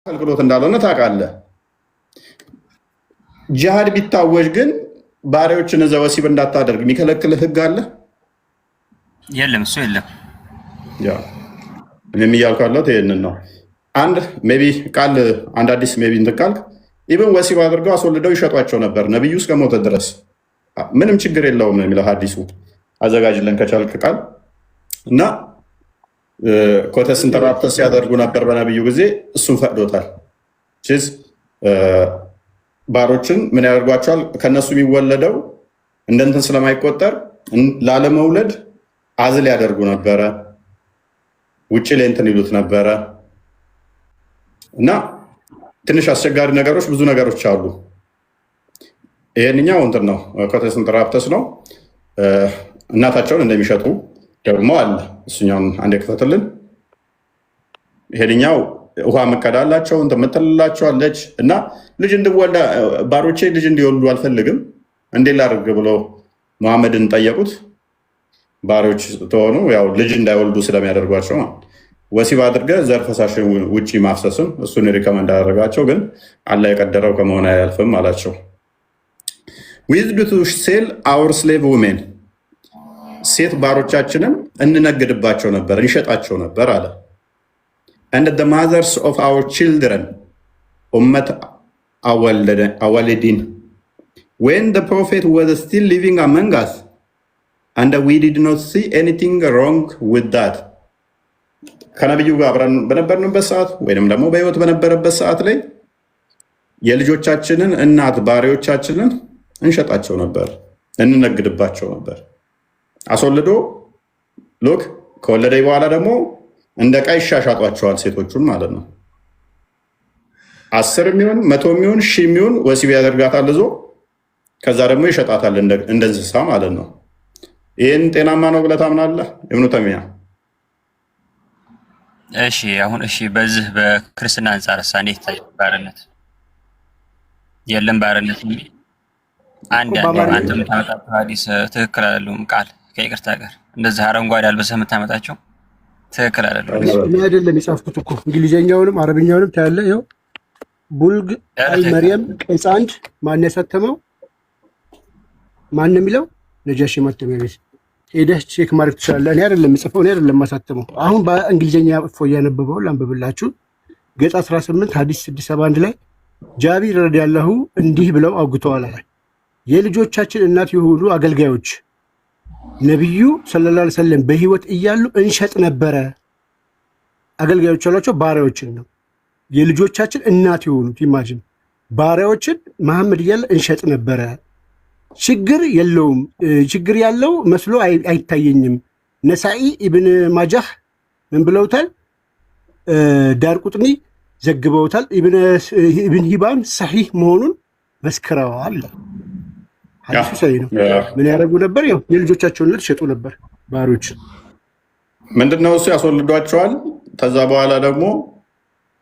አገልግሎት እንዳልሆነ ታውቃለህ። ጂሃድ ቢታወጅ ግን ባሪያዎችን እዛ ወሲብ እንዳታደርግ የሚከለክል ህግ አለ? የለም፣ እሱ የለም። እኔም እያልኩ ያለሁት ይህንን ነው። አንድ ሜይ ቢ ቃል አንድ አዲስ ሜይ ቢ እንትን ካልክ ኢብን ወሲብ አድርገው አስወልደው ይሸጧቸው ነበር ነብዩ እስከሞተ ድረስ። ምንም ችግር የለውም ነው የሚለው ሐዲሱ። አዘጋጅለን ከቻልክ ቃል እና ኮተስ ኢንተራፕተስ ሲያደርጉ ነበር በነብዩ ጊዜ፣ እሱን ፈቅዶታል። ባሮችን ምን ያደርጓቸዋል? ከነሱ የሚወለደው እንደንትን ስለማይቆጠር ላለመውለድ አዝል ያደርጉ ነበረ። ውጭ ላይ እንትን ይሉት ነበረ እና ትንሽ አስቸጋሪ ነገሮች ብዙ ነገሮች አሉ። ይሄንኛው እንትን ነው ኮተስ ኢንተራፕተስ ነው። እናታቸውን እንደሚሸጡ ደግሞ አለ። እሱኛውን አንዴ ክፈትልን። ይሄንኛው ውሃ መቀዳላቸው ምትልላቸዋለች እና ልጅ እንድወልድ ባሮቼ ልጅ እንዲወልዱ አልፈልግም እንዴ ላድርግ ብለው መሐመድን ጠየቁት። ባሮች ተሆኑ ያው ልጅ እንዳይወልዱ ስለሚያደርጓቸው ወሲብ አድርገ ዘር ፈሳሽ ውጪ ማፍሰስም እሱን ሪከመንድ አደረጋቸው። ግን አላህ የቀደረው ከመሆን አያልፍም አላቸው። ዊዝድ ቱ ሴል አወር ስሌቭ ውሜን፣ ሴት ባሮቻችንን እንነግድባቸው ነበር እንሸጣቸው ነበር አለ። and the mothers of our children ummat awalidin when the prophet was still living among us and we did not see anything wrong with that ከነብዩ ጋር አብረን በነበርንበት ሰዓት ወይንም ደግሞ በህይወት በነበረበት ሰዓት ላይ የልጆቻችንን እናት ባሪዎቻችንን እንሸጣቸው ነበር እንነግድባቸው ነበር። አስወልዶ ሎክ ከወለደይ በኋላ ደግሞ እንደ ቃይ ሻሻጧቸዋል ሴቶቹን ማለት ነው። 10 የሚሆን 100 የሚሆን 1000 የሚሆን ወሲብ ያደርጋታል እዞ ከዛ ደግሞ ይሸጣታል እንደ እንስሳ ማለት ነው። ይሄን ጤናማ ነው ብለህ ታምናለህ ኢብኑ ተይሚያ? እሺ አሁን በዚህ በክርስትና አንፃር እንዴት ታያለህ? ባርነት የለም ባርነት የሚል አንድ አንተ የምታመጣው ሐዲስ ትክክል አይደለም። ቃል ከይቅርታ ጋር እንደዚህ አረንጓዴ አልበሰህ የምታመጣቸው ትክክል አይደለም። እኔ አይደለም የጻፍኩት እኮ እንግሊዘኛውንም አረብኛውንም ታያለህ። ይኸው ቡልግ አልመርየም ቅጽ 1 ማን ያሳተመው ማን ነው የሚለው ነጃሺ ማተሚያ ቤት ሄደህ ቼክ ማድረግ ትችላለህ። እኔ አይደለም የምጽፈው፣ እኔ አይደለም የማሳተመው። አሁን በእንግሊዘኛ እፎይ ያነበበው ላንብብላችሁ። ገጽ 18 ሐዲስ 671 ላይ ጃቢር ረዲየላሁ እንዲህ ብለው አውግተዋል አለ። የልጆቻችን እናት የሆኑ አገልጋዮች ነብዩ ሰለላሁ ዐለይሂ ወሰለም በህይወት እያሉ እንሸጥ ነበረ። አገልጋዮች ያሏቸው ባሪያዎችን ነው። የልጆቻችን እናት የሆኑት ኢማጂን ባሪያዎችን መሐመድ እያለ እንሸጥ ነበረ። ችግር የለውም፣ ችግር ያለው መስሎ አይታየኝም። ነሳኢ ኢብን ማጃህ ምን ብለውታል? ዳር ቁጥኒ ዘግበውታል። ኢብን ሂባም ሰሒህ መሆኑን መስክረዋል። ሐዲሱ ሰሂህ ነው። ምን ያደርጉ ነበር? ያው የልጆቻቸውን ልጅ ሸጡ ነበር ባሪዎች። ምንድነው እሱ ያስወልዷቸዋል። ከዛ በኋላ ደግሞ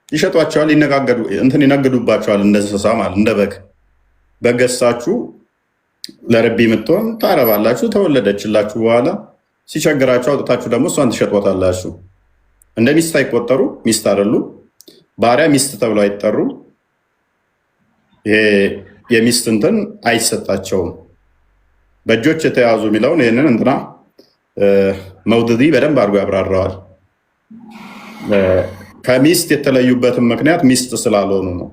ይሸጧቸዋል፣ ይነግዱባቸዋል እንደ እንስሳ ማለት እንደ በግ ገዝታችሁ ለረቢ የምትሆን ታረባላችሁ። ተወለደችላችሁ በኋላ ሲቸግራችሁ አውጥታችሁ ደግሞ እሷን ትሸጧታላችሁ። እንደ ሚስት አይቆጠሩ፣ ሚስት አይደሉ። ባሪያ ሚስት ተብሎ አይጠሩ። ይሄ የሚስት እንትን አይሰጣቸውም። በእጆች የተያዙ የሚለውን ይህንን እንትና መውድዲ በደንብ አድርጎ ያብራራዋል። ከሚስት የተለዩበትን ምክንያት ሚስት ስላልሆኑ ነው።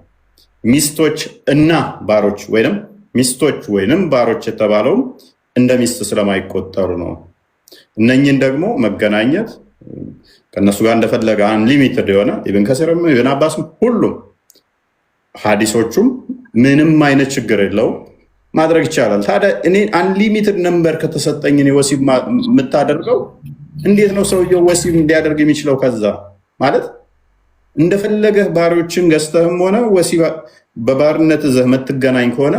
ሚስቶች እና ባሮች ወይንም ሚስቶች ወይንም ባሮች የተባለውም እንደ ሚስት ስለማይቆጠሩ ነው። እነኝን ደግሞ መገናኘት ከእነሱ ጋር እንደፈለገ አንሊሚትድ የሆነ ኢብን ከሲርም ኢብን አባስም ሁሉም ሐዲሶቹም ምንም አይነት ችግር የለውም ማድረግ ይቻላል። ታዲያ እኔ አንሊሚትድ ነምበር ከተሰጠኝ እኔ ወሲብ የምታደርገው እንዴት ነው ሰውየው ወሲብ እንዲያደርግ የሚችለው? ከዛ ማለት እንደፈለገህ ባሪዎችን ገዝተህም ሆነ ወሲብ በባርነት ዘህ የምትገናኝ ከሆነ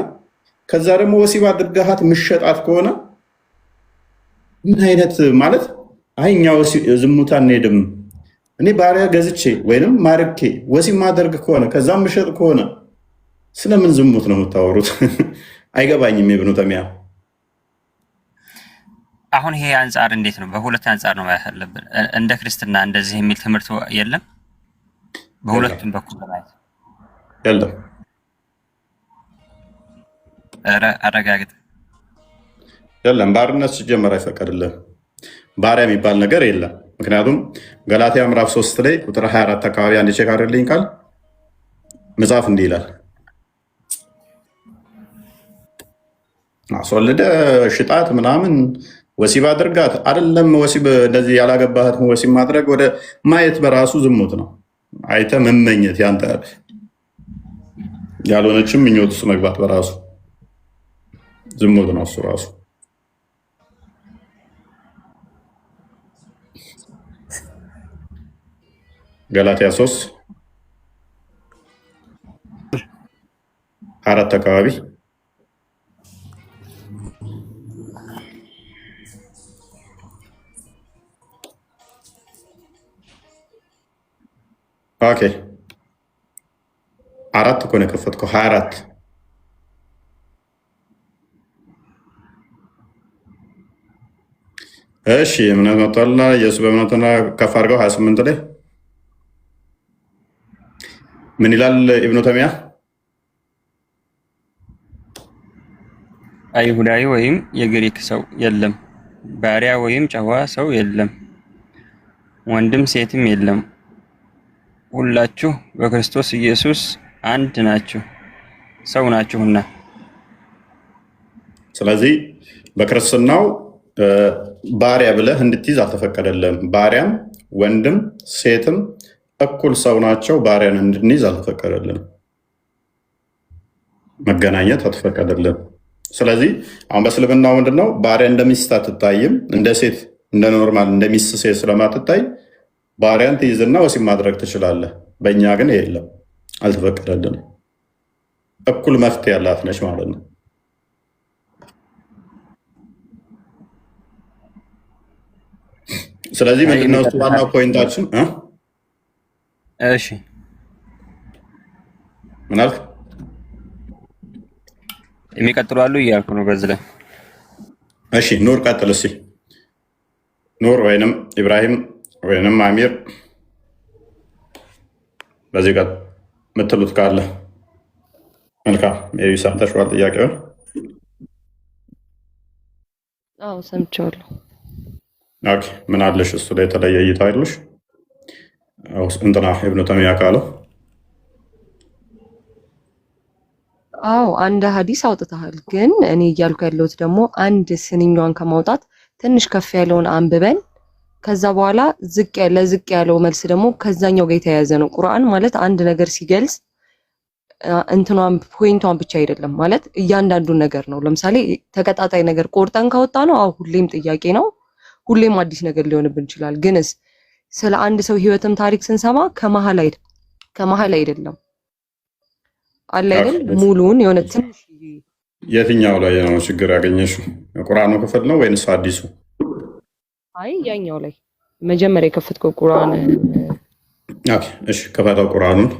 ከዛ ደግሞ ወሲብ አድርጋሃት ምሸጣት ከሆነ ምን አይነት ማለት እኛ ዝሙት አንሄድም፣ እኔ ባሪያ ገዝቼ ወይንም ማርኬ ወሲብ ማደርግ ከሆነ ከዛም ምሸጥ ከሆነ ስለምን ዝሙት ነው የምታወሩት? አይገባኝም። ኢብኑ ተይሚያ አሁን ይሄ አንፃር እንዴት ነው? በሁለት አንፃር ነው ያለብን። እንደ ክርስትና እንደዚህ የሚል ትምህርት የለም። በሁለቱም በኩል ማለት የለም። ኧረ አረጋግጥ። የለም ባርነት ሲጀመር አይፈቀድልህም። ባሪያ የሚባል ነገር የለም። ምክንያቱም ገላትያ ምዕራፍ 3 ላይ ቁጥር 24 አካባቢ አንድ ቼክ አድርልኝ ቃል መጽሐፍ እንዲህ ይላል፣ አስወልደ ሽጣት ምናምን ወሲብ አድርጋት አይደለም። ወሲብ እንደዚህ ያላገባህት ወሲብ ማድረግ ወደ ማየት በራሱ ዝሙት ነው። አይተ መመኘት ያንተ ያልሆነችም ምኞት ውስጥ መግባት በራሱ ዝሙት ነው። እሱ ራሱ ገላትያ 3 4 አካባቢ ኦኬ 4 እኮ ነው የከፈትከው 24 እሺ እምነት መጥቷልና ኢየሱስ በእምነትና ከፍ አድርገው 28 ላይ ምን ይላል ኢብኑ ተሚያ? አይሁዳዊ ወይም የግሪክ ሰው የለም፣ ባሪያ ወይም ጨዋ ሰው የለም፣ ወንድም ሴትም የለም፣ ሁላችሁ በክርስቶስ ኢየሱስ አንድ ናችሁ፣ ሰው ናችሁና። ስለዚህ በክርስትናው ባሪያ ብለህ እንድትይዝ አልተፈቀደልህም። ባሪያም ወንድም ሴትም እኩል ሰው ናቸው። ባሪያን እንድንይዝ አልተፈቀደልንም። መገናኘት አልተፈቀደልንም። ስለዚህ አሁን በእስልምናው ምንድነው ባሪያ እንደ ሚስት አትታይም። እንደ ሴት እንደ ኖርማል እንደ ሚስት ሴት ስለማትታይ ባሪያን ትይዝና ወሲብ ማድረግ ትችላለህ። በእኛ ግን የለም፣ አልተፈቀደልንም። እኩል መፍትሄ ያላት ነች ማለት ነው። ስለዚህ ምንድነው እሱ ዋናው ፖይንታችን? እሺ ምን አልክ? የሚቀጥሉ አሉ እያልኩ ነው በዚህ ላይ። እሺ ኑር ቀጥል እስኪ። ኑር ወይንም ኢብራሂም ወይንም አሚር በዚህ ቀጥ የምትሉት ካለ መልካም። ሜቢ ሰምተሽዋል ጥያቄውን? አዎ ሰምቼዋለሁ። ኦኬ ምን አለሽ? እሱ ላይ የተለየ እይታ አይደለሽ? እንትና ኢብኑ ተሚያ ካለው አዎ አንድ ሀዲስ አውጥተሃል። ግን እኔ እያልኩ ያለሁት ደግሞ አንድ ስንኛዋን ከማውጣት ትንሽ ከፍ ያለውን አንብበን ከዛ በኋላ ዝቅ ያለው መልስ ደግሞ ከዛኛው ጋር የተያያዘ ነው። ቁርአን ማለት አንድ ነገር ሲገልጽ እንትኗን ፖይንቷን ብቻ አይደለም ማለት እያንዳንዱን ነገር ነው። ለምሳሌ ተቀጣጣይ ነገር ቆርጠን ካወጣ ነው አዎ ሁሌም ጥያቄ ነው፣ ሁሌም አዲስ ነገር ሊሆንብን ይችላል። ግንስ ስለ አንድ ሰው ህይወትም ታሪክ ስንሰማ ከመሀል አይደለም አለ አይደል? ሙሉን የሆነ ትንሽ የትኛው ላይ ነው ችግር ያገኘሽው? የቁርአኑ ክፍል ነው ወይንስ አዲሱ? አይ ያኛው ላይ መጀመሪያ የከፈትከው ቁርአን። ኦኬ እሺ ከፈተው ቁርአኑን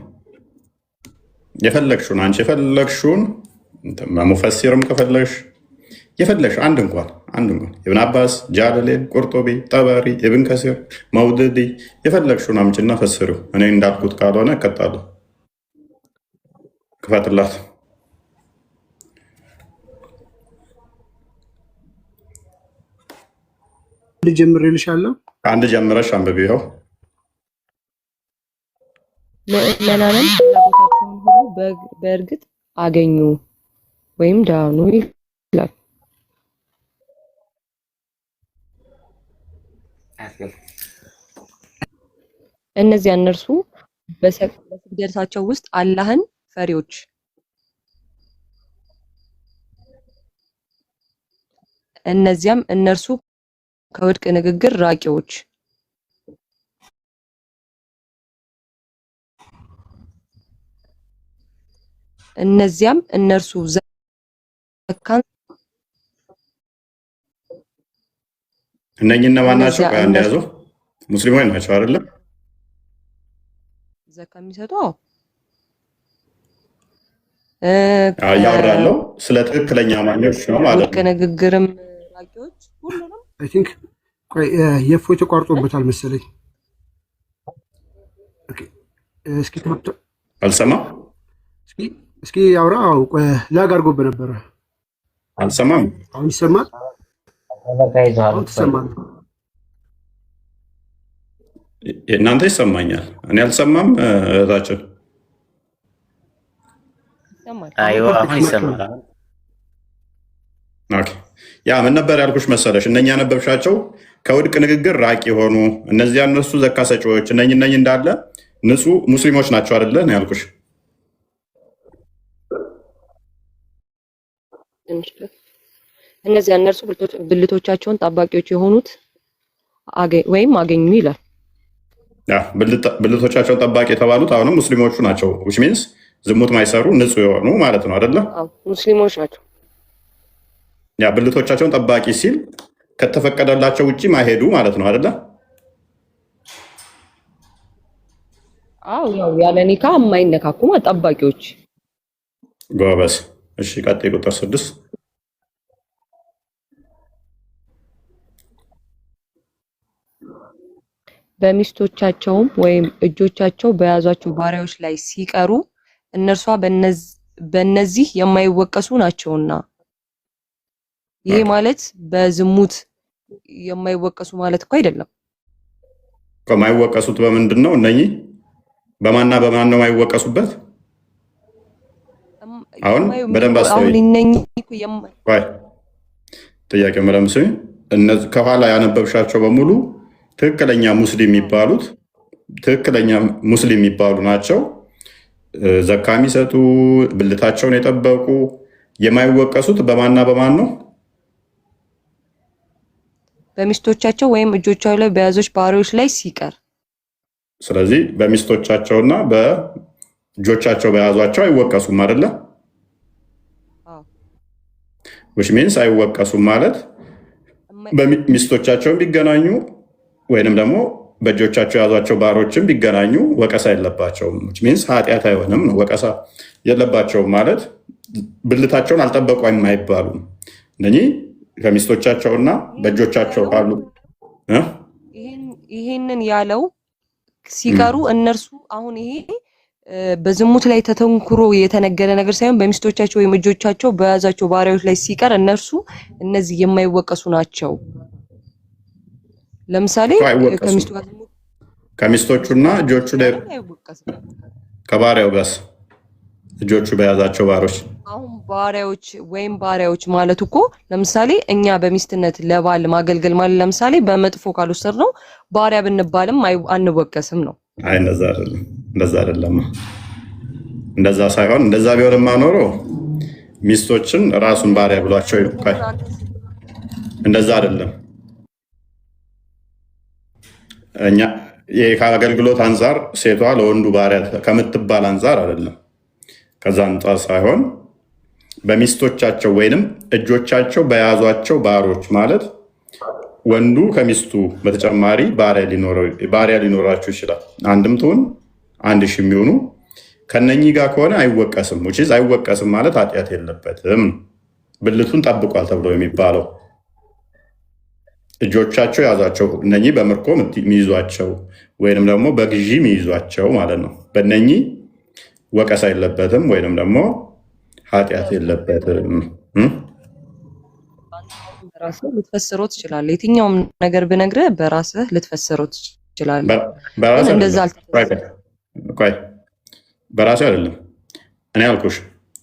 የፈለግሽውን አንቺ የፈለግሽውን ሙፈሲርም ከፈለግሽ የፈለግሽ አንድ እንኳን ኢብን አባስ፣ ጃለሌን፣ ቁርጡቢ፣ ጠበሪ፣ ኢብን ከሲር፣ መውድዲ የፈለግሽውን አምጭና ፈስሪው። እኔ እንዳልኩት ካልሆነ እቀጣለሁ። ክፈትላት። ልጀምርልሻለሁ። አንድ ጀምረሽ አንብቢ። ይኸው ምዕመናንም ፍላጎታቸውን ሁሉ በእርግጥ አገኙ ወይም ዳኑ ይላል። እነዚያ እነርሱ በስግደታቸው ውስጥ አላህን ፈሪዎች እነዚያም እነርሱ ከውድቅ ንግግር ራቂዎች እነዚያም እነርሱ ዘካን እነኚህ እነማን ናቸው? አንድ ያዙ ሙስሊሞች ናቸው አይደለም? ዘካ የሚሰጡ ያወራለው ስለ ትክክለኛ አማኞች ነው ማለት ነው። ከንግግርም ራቂዎች ሁሉንም አይ ቲንክ ቆይ የፎይ ተቋርጦበታል መሰለኝ። ኦኬ እስኪ አልሰማ እስኪ አውራ። ላግ አድርጎብህ ነበረ። አልሰማም። አሁን ይሰማል? አሁን ትሰማል? እናንተ ይሰማኛል፣ እኔ አልሰማም። እህታችን አሁን ይሰማል። ያ ምን ነበር ያልኩሽ መሰለሽ? እነኛ ያነበብሻቸው ከውድቅ ንግግር ራቂ የሆኑ እነዚያ እነሱ ዘካ ሰጪዎች እነኝ እንዳለ ንጹህ ሙስሊሞች ናቸው አይደለ ነው ያልኩሽ። እነዚያ እነርሱ ብልቶቻቸውን ጠባቂዎች የሆኑት ወይም አገኙ ይላል። ብልቶቻቸውን ጠባቂ የተባሉት አሁንም ሙስሊሞቹ ናቸው። which means ዝሙት ማይሰሩ ንጹህ የሆኑ ማለት ነው አይደለ? ሙስሊሞች ናቸው። ያ ብልቶቻቸውን ጠባቂ ሲል ከተፈቀደላቸው ውጪ ማይሄዱ ማለት ነው አይደለ? አዎ ያው ያለ ኒካ የማይነካኩ ጠባቂዎች። ጎበዝ። እሺ ቀጥይ። ቁጥር 6 በሚስቶቻቸውም ወይም እጆቻቸው በያዟቸው ባሪያዎች ላይ ሲቀሩ እነርሷ በእነዚህ የማይወቀሱ ናቸውና። ይሄ ማለት በዝሙት የማይወቀሱ ማለት እኮ አይደለም። የማይወቀሱት በምንድን ነው? እነኚህ በማንና በማን ነው የማይወቀሱበት? አሁን በደንብ አስተውይ። ጥያቄ መለምስ እነዚህ ከኋላ ያነበብሻቸው በሙሉ ትክክለኛ ሙስሊም የሚባሉ ናቸው። ዘካ የሚሰጡ ብልታቸውን የጠበቁ የማይወቀሱት በማንና በማን ነው? በሚስቶቻቸው ወይም እጆቻቸው ላይ በያዞች ባሪያዎች ላይ ሲቀር። ስለዚህ በሚስቶቻቸውና በእጆቻቸው በያዟቸው አይወቀሱም አይደለ? which means አይወቀሱም ማለት በሚስቶቻቸው ቢገናኙ ወይንም ደግሞ በእጆቻቸው የያዟቸው ባሮችን ቢገናኙ ወቀሳ የለባቸውም። which means ኃጢአት አይሆንም ነው። ወቀሳ የለባቸውም ማለት ብልታቸውን አልጠበቁ የማይባሉም እነኚህ ከሚስቶቻቸውና በእጆቻቸው ካሉ ይሄንን ያለው ሲቀሩ እነርሱ አሁን ይሄ በዝሙት ላይ ተተንኩሮ የተነገረ ነገር ሳይሆን በሚስቶቻቸው ወይም እጆቻቸው በያዛቸው ባሪያዎች ላይ ሲቀር እነርሱ እነዚህ የማይወቀሱ ናቸው። ለምሳሌ ከሚስቶቹና እጆቹ ላይ ከባሪያው ጋር እጆቹ በያዛቸው ባሮች አሁን ባሪያዎች ማለት እኮ ለምሳሌ እኛ በሚስትነት ለባል ማገልገል ማለት ለምሳሌ በመጥፎ ካልወሰድ ነው ባሪያ ብንባልም አንወቀስም ነው። አይ እንደዛ አይደለም። እንደዛ ሳይሆን እንደዛ ቢሆንማ ኖሮ ሚስቶችን ራሱን ባሪያ ብሏቸው ይልካል። እንደዛ አይደለም። እኛ ከአገልግሎት አንፃር ሴቷ ለወንዱ ባሪያ ከምትባል አንፃር አይደለም። ከዛ አንጻር ሳይሆን በሚስቶቻቸው ወይንም እጆቻቸው በያዟቸው ባሮች ማለት ወንዱ ከሚስቱ በተጨማሪ ባሪያ ሊኖራቸው ይችላል። አንድም ትሁን 1000 የሚሆኑ ከነኚህ ጋር ከሆነ አይወቀስም። አይወቀስም ማለት ኃጢአት የለበትም። ብልቱን ጠብቋል ተብሎ የሚባለው እጆቻቸው ያዟቸው እነኚህ በምርኮ የሚይዟቸው ወይንም ደግሞ በግዢ የሚይዟቸው ማለት ነው። በእነኚህ ወቀሳ የለበትም ወይንም ደግሞ ኃጢአት የለበትም። በራስህ ልትፈስረው ትችላለህ። የትኛውም ነገር ብነግርህ በራስህ ልትፈስረው ትችላለህ። በራሴ አይደለም እኔ አልኩሽ።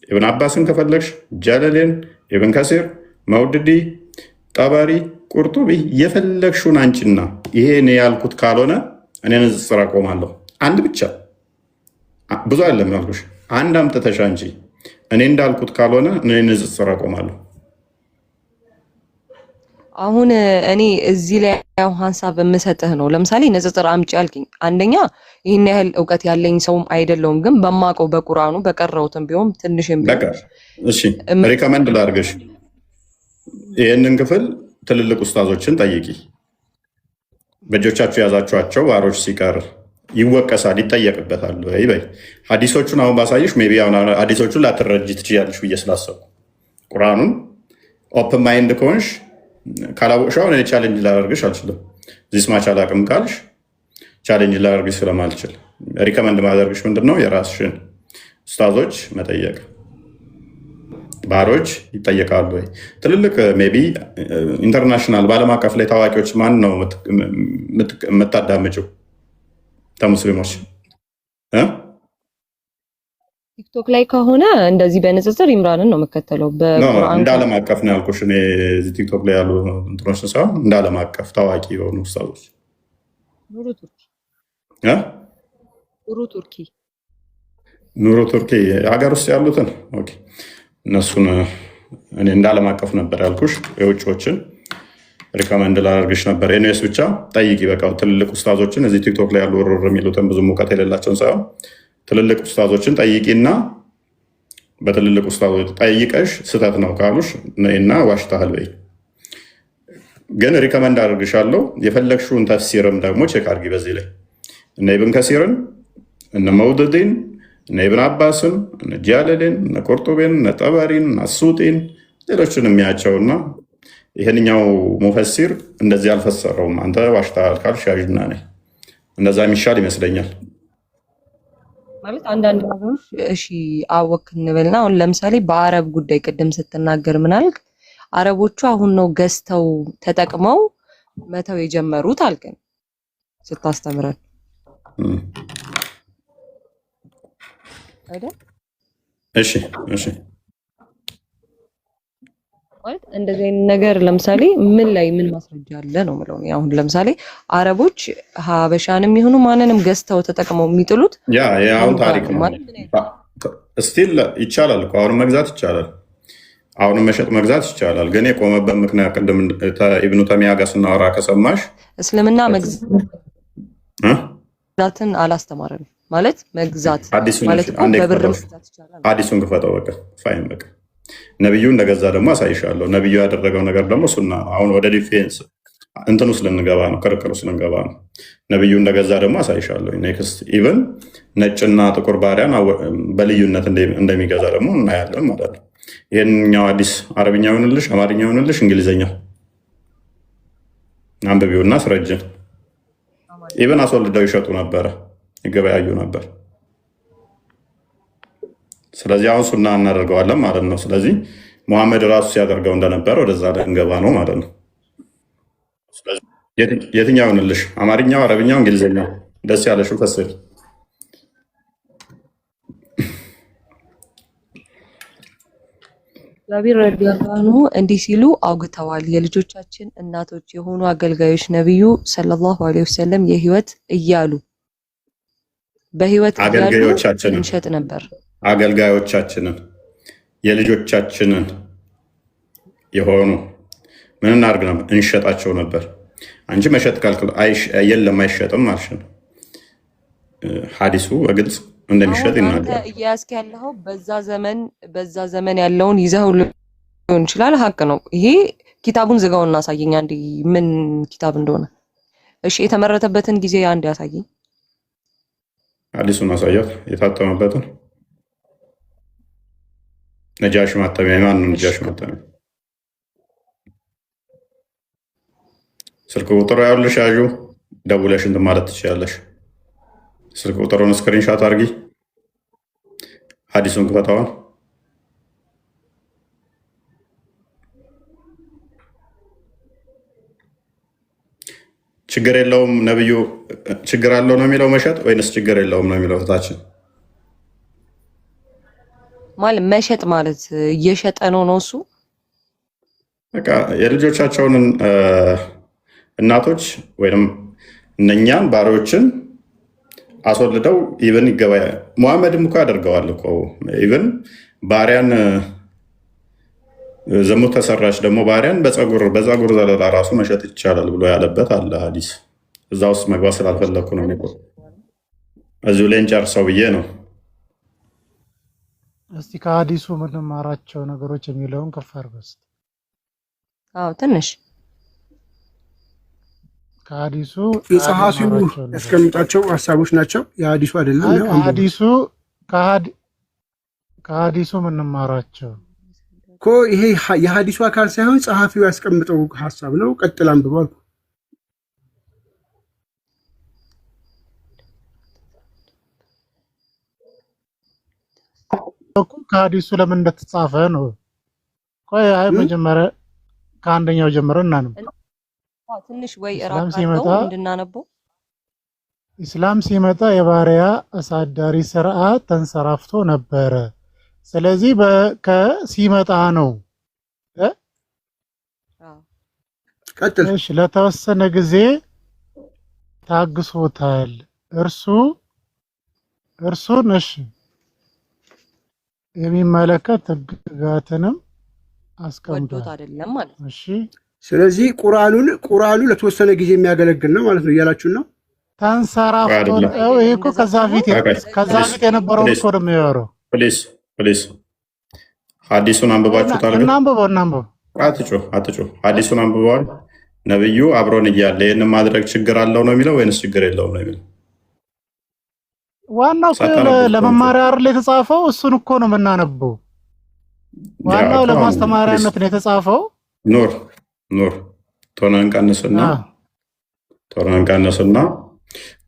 ኢብን አባስን ከፈለግሽ ጀለሌን፣ ኢብን ከሲር፣ መውድዲ፣ ጠበሪ፣ ቁርጡቢ የፈለግሽውን አንቺና ይሄ እኔ ያልኩት ካልሆነ እኔ ንጽጽር አቆማለሁ። አንድ ብቻ ብዙ አይደለም ያልኩሽ፣ አንድ አምጥተሽ አንቺ እኔ እንዳልኩት ካልሆነ እኔ ንጽጽር አቆማለሁ። አሁን እኔ እዚህ ላይ ሀሳብ የምሰጥህ ነው። ለምሳሌ ንጽጽር አምጪ አልከኝ። አንደኛ ይህን ያህል እውቀት ያለኝ ሰውም አይደለውም፣ ግን በማውቀው በቁርአኑ በቀረውትም ቢሆን ትንሽም ቢሆን እሺ ሪከመንድ ላድርግሽ። ይህንን ክፍል ትልልቅ ኡስታዞችን ጠይቂ። በእጆቻችሁ የያዛችኋቸው ባሮች ሲቀር ይወቀሳል፣ ይጠየቅበታል ወይ በይ። ሀዲሶቹን አሁን ባሳይሽ ሜይ ቢ ሀዲሶቹን ላትረጂ ትችያለሽ ብዬ ስላሰብኩ ቁርአኑን ኦፕን ማይንድ ከሆንሽ ካላወቅሽው እኔ ቻሌንጅ ላደርግሽ አልችልም። ዚስ ማች አላቅም ካልሽ ቻሌንጅ ላደርግሽ ስለማልችል ሪከመንድ ማደርግሽ ምንድን ነው የራስሽን ኡስታዞች መጠየቅ፣ ባሮች ይጠየቃሉ ወይ? ትልልቅ ሜይ ቢ ኢንተርናሽናል በዓለም አቀፍ ላይ ታዋቂዎች ማን ነው የምታዳምጭው? ከሙስሊሞች ቲክቶክ ላይ ከሆነ እንደዚህ በንጽጽር ኢምራንን ነው የምከተለው። በቁርአን እንደ ዓለም አቀፍ ነው ያልኩሽ። እኔ እዚህ ቲክቶክ ላይ ያሉ እንትኖች ሳይሆን እንደ ዓለም አቀፍ ታዋቂ የሆኑ ኡስታዞች ኑሩ ቱርኪ ሀገር ውስጥ ያሉትን እነሱን እኔ እንደ ዓለም አቀፍ ነበር ያልኩሽ። የውጭዎችን ሪኮመንድ ላደርግሽ ነበር። ኤኒዌይስ ብቻ ጠይቂ። በቃ ትልልቅ ኡስታዞችን እዚህ ቲክቶክ ላይ ያሉ ርር የሚሉትን ብዙ ሙቀት የሌላቸውን ሳይሆን ትልልቅ ኡስታዞችን ጠይቂና በትልልቅ ኡስታዞች ጠይቀሽ ስህተት ነው ካሉሽ እና ዋሽተሃል በይ። ግን ሪኮመንድ አድርግሻለሁ። የፈለግሽውን ተፍሲርም ደግሞ ቼክ አድርጊ። በዚህ ላይ እነ ኢብን ከሲርን፣ እነ መውደዲን፣ እነ ኢብን አባስን፣ እነ ጃለልን፣ እነ ቆርጡቤን፣ እነ ጠበሪን፣ እነ አሱጢን ሌሎችን የሚያቸውና ይህንኛው ሙፈሲር እንደዚህ አልፈሰረውም አንተ ዋሽተሃል ካልሽ ያዥና ነኝ። እንደዛ የሚሻል ይመስለኛል። ማለት አንዳንድ ነገሮች እሺ አወክ እንበልና አሁን ለምሳሌ በአረብ ጉዳይ ቅድም ስትናገር ምናልክ አረቦቹ አሁን ነው ገዝተው ተጠቅመው መተው የጀመሩት አልከን ስታስተምረን አይደል? እሺ ማለት እንደዚህ አይነት ነገር ለምሳሌ ምን ማስረጃ አለ ነው የምለው። አሁን ለምሳሌ አረቦች ሀበሻንም ይሁኑ ማንንም ገዝተው ተጠቅመው የሚጥሉት አሁን ታሪክ ነው። ስቲል ይቻላል እኮ አሁንም መግዛት ይቻላል፣ አሁንም መሸጥ መግዛት ይቻላል። ግን የቆመበት ምክንያት ቅድም ኢብኑ ተሚያ ጋር ስናወራ ከሰማሽ እስልምና መግዛትን አላስተማረንም። ማለት መግዛት ማለት እኮ በብር መግዛት ይቻላል። አዲሱን ክፈተው በቃ ፋይን በቃ ነብዩ እንደገዛ ደግሞ አሳይሻለሁ። ነብዩ ያደረገው ነገር ደግሞ ሱና። አሁን ወደ ዲፌንስ እንትን ውስጥ ልንገባ ነው፣ ክርክር ውስጥ ልንገባ ነው። ነብዩ እንደገዛ ደግሞ አሳይሻለሁ። ኔክስት ኢቨን ነጭና ጥቁር ባሪያን በልዩነት እንደሚገዛ ደግሞ እናያለን ማለት ነው። ይህንኛው አዲስ አረብኛ ይሆንልሽ፣ አማርኛ ይሆንልሽ፣ እንግሊዝኛ አንብቢውና አስረጅን። ኢቨን አስወልደው ይሸጡ ነበረ፣ ይገበያዩ ነበር። ስለዚህ አሁን ሱና እናደርገዋለን ማለት ነው። ስለዚህ ሙሐመድ ራሱ ሲያደርገው እንደነበረ ወደዛ እንገባ ነው ማለት ነው። የትኛው ይሆንልሽ? አማርኛው፣ አረብኛው፣ እንግሊዝኛው? ደስ ያለሽው ፈስሪ። ጃቢር ረዲየላሁ አንሁ እንዲህ ሲሉ አውግተዋል። የልጆቻችን እናቶች የሆኑ አገልጋዮች ነብዩ ሰለላሁ ዐለይሂ ወሰለም የህይወት እያሉ በህይወት እያሉ እንሸጥ ነበር። አገልጋዮቻችንን የልጆቻችንን የሆኑ ምን እናድርግ ነበር? እንሸጣቸው ነበር። አንቺ መሸጥ ካልክል የለም አይሸጥም አልሽ ነው። ሐዲሱ በግልጽ እንደሚሸጥ ይናገራል። እያስክ ያለው በዛ ዘመን ያለውን ይዘው ሊሆን ይችላል። ሀቅ ነው ይሄ። ኪታቡን ዝጋው እና አሳየኝ አንዴ ምን ኪታብ እንደሆነ። እሺ የተመረተበትን ጊዜ አንዴ አሳየኝ። ሐዲሱን አሳያት የታተመበትን ነጃሽ ማተሚያ። ማን ነው ነጃሽ ማተሚያ? ስልክ ቁጥሩ ያውልሽ ያዡ ደውለሽ እንትን ማለት ትችያለሽ። ስልክ ቁጥሩን ስክሪንሻት አድርጊ። ሐዲሱን ክፈታውን ችግር የለውም ነብዩ ችግር አለው ነው የሚለው መሸጥ ወይንስ ችግር የለውም ነው የሚለው? ታችን ማለት መሸጥ ማለት እየሸጠ ነው እሱ። በቃ የልጆቻቸውን እናቶች ወይም እነኛን ባሪዎችን አስወልደው ኢብን ይገበያ። ሙሐመድም እኮ ያደርገዋል እኮ ኢብን ባሪያን ዝሙት ተሰራች ደግሞ ባሪያን በፀጉር ዘለላ ራሱ መሸጥ ይቻላል ብሎ ያለበት አለ ሐዲስ። እዛ ውስጥ መግባት ስላልፈለግኩ ነው የሚቆ እዚሁ ላይ እንጨርሰው ብዬ ነው። እስቲ ከሐዲሱ የምንማራቸው ነገሮች የሚለውን ከፍ አድርገው እስቲ። አዎ ትንሽ ከሐዲሱ የጸሐፊው ያስቀምጣቸው ሀሳቦች ናቸው። የሐዲሱ አይደለም። ከሐዲሱ የምንማራቸው እኮ ይሄ የሐዲሱ አካል ሳይሆን ጸሐፊው ያስቀምጠው ሀሳብ ነው። ቀጥል አንብቧል። እኮ ከሐዲሱ ለምን እንደተጻፈ ነው። ቆይ አይ መጀመሪያ ከአንደኛው ጀምረን ነው ትንሽ ወይ ኢስላም ራቃው ሲመጣ እንድናነበው ኢስላም ሲመጣ የባሪያ አሳዳሪ ስርዓት ተንሰራፍቶ ነበረ። ስለዚህ ከሲመጣ ነው ቀጥል። እሺ ለተወሰነ ጊዜ ታግሶታል። እርሱን እሺ የሚመለከት ሕግጋትንም አስቀምጧል። ወዶት አይደለም ማለት ነው። እሺ ስለዚህ ቁርአኑ ለተወሰነ ጊዜ የሚያገለግል ነው ማለት ነው እያላችሁ ነው። ተንሰራፍቶ ነው። ይሄ እኮ ከዛ ፊት የነበረው እኮ ነው የሚያወራው። ፕሊስ ሐዲሱን አንብባችሁታል? እናንብበው። አትጩህ። ሐዲሱን አንብበዋል? ነብዩ አብሮን እያለ ይህን ማድረግ ችግር አለው ነው የሚለው ወይንስ ችግር የለውም ነው የሚለው? ዋናው ለመማሪያ አይደል የተጻፈው? እሱን እኮ ነው የምናነበው። ዋናው ለማስተማሪያነት ነው የተጻፈው። ኑር ቶናን ቀንስና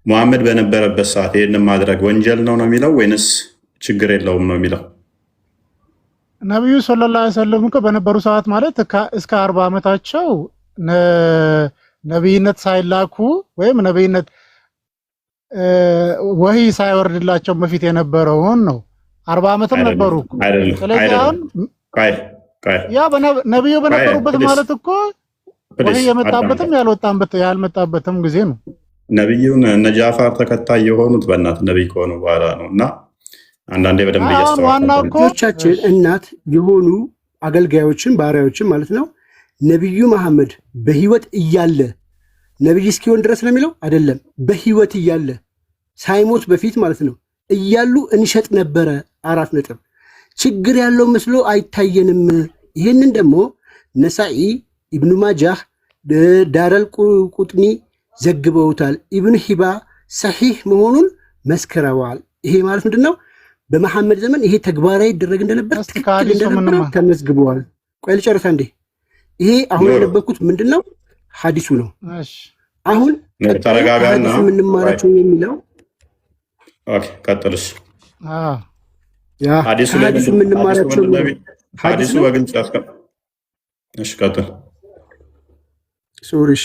ሙሐመድ በነበረበት ሰዓት ይህን ማድረግ ወንጀል ነው የሚለው ወይንስ ችግር የለውም ነው የሚለው? ነብዩ ሰለላሁ ዐለይሂ ወሰለም እኮ በነበሩ ሰዓት ማለት እስከ 40 ዓመታቸው ነብይነት ሳይላኩ ወይም ነብይነት ወህይ ሳይወርድላቸው በፊት የነበረውን ነው። 40 ዓመትም ነበሩ። ስለዚህ አሁን ያ ነብዩ በነበሩበት ማለት እኮ ወህይ የመጣበትም ያልመጣበትም ጊዜ ነው። ነብዩን እነ ጃፋር ተከታይ የሆኑት በእናት ነብይ ከሆኑ በኋላ ነው። እና አንዳንዴ በደንብ እያስተዋልቻችን እናት የሆኑ አገልጋዮችን ባሪያዎችን ማለት ነው። ነብዩ መሐመድ በህይወት እያለ ነብይ እስኪሆን ድረስ ነው የሚለው አይደለም። በህይወት እያለ ሳይሞት በፊት ማለት ነው እያሉ እንሸጥ ነበረ። 4 ነጥብ ችግር ያለው መስሎ አይታየንም። ይህንን ደግሞ ነሳኢ፣ ኢብኑ ማጃህ፣ ዳረል ቁጥኒ ዘግበውታል። ኢብኑ ሂባ ሰሒህ መሆኑን መስክረዋል። ይሄ ማለት ምንድነው? በመሐመድ ዘመን ይሄ ተግባራዊ ይደረግ እንደነበር ትክክል እንደነበረ ተመዝግበዋል። ቆይ ልጨርስ አንዴ። ይሄ አሁን ያነበብኩት ምንድነው? ሐዲሱ ነው። አሁን ተረጋጋና የምንማራቸው የሚለው ቀጥልሽ። ሐዲሱ የምንማራቸው ሐዲሱ በግልጽ እሺ ቀጥል። ሶሪሽ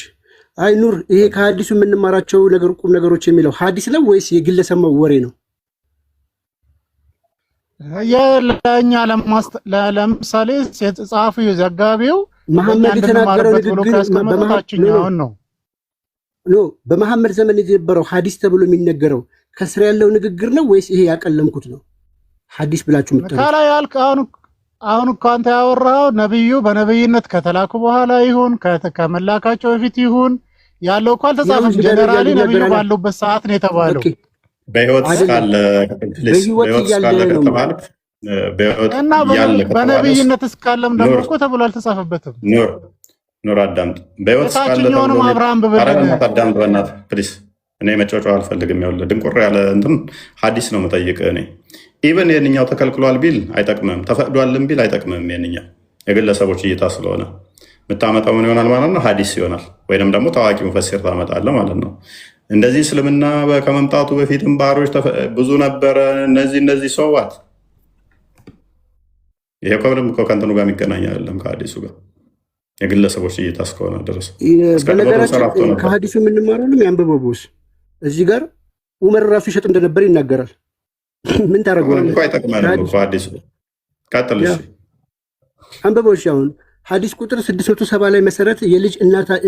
አይ ኑር፣ ይሄ ከሐዲሱ የምንማራቸው ቁም ነገሮች የሚለው ሐዲስ ነው ወይስ የግለሰብ ወሬ ነው? ለኛ ለምሳሌ ጸሐፊው ዘጋቢው መሐመድ የተናገረው ንግግር ነው። በመሐመድ ዘመን የነበረው ሐዲስ ተብሎ የሚነገረው ከስር ያለው ንግግር ነው ወይስ ይሄ ያቀለምኩት ነው? ሐዲስ ብላችሁ ምትጠሩ ካላ ያልክ አሁን እኮ አንተ ያወራው ነብዩ በነብይነት ከተላኩ በኋላ ይሁን ከመላካቸው በፊት ይሁን ያለው እኮ አልተጻፈም። ጀነራሊ ነብዩ ባሉበት ሰዓት ነው የተባለው። በህይወት እስካለ እና በነብይነት እስካለም ደግሞ እኮ ተብሎ አልተጻፈበትም። ኑር አዳምጥ። በህይወት እስካለ አብርሃም አዳምጥ በእናትህ ፕሊስ። እኔ መጫወጫው አልፈልግም። ያለ ድንቁር ያለ እንትን ሐዲስ ነው የምጠይቅህ እኔ። ኢቨን የእኛው ተከልክሏል ቢል አይጠቅምም፣ ተፈቅዷልም ቢል አይጠቅምም። የእኛው የግለሰቦች እይታ ስለሆነ የምታመጣው ምን ይሆናል ማለት ነው? ሐዲስ ይሆናል። ወይንም ደግሞ ታዋቂ ሙፈሲር ታመጣለህ ማለት ነው። እንደዚህ እስልምና ከመምጣቱ በፊትም ባህሮች ብዙ ነበረ። እነዚህ ሰዋት ይሄ ምንም ከእንትኑ ጋር የሚገናኝ አይደለም ከሐዲሱ ጋር የግለሰቦች እይታ እስከሆነ ድረስ። በነገራችን ከሐዲሱ የምንማረውንም ያንበበቡስ እዚህ ጋር ዑመር ራሱ ይሸጥ እንደነበር ይናገራል። ምን ታደርገዋለህ? ሐዲሱ ቀጥልሽ አንበቦች። አሁን ሐዲስ ቁጥር 670 ላይ መሰረት የልጅ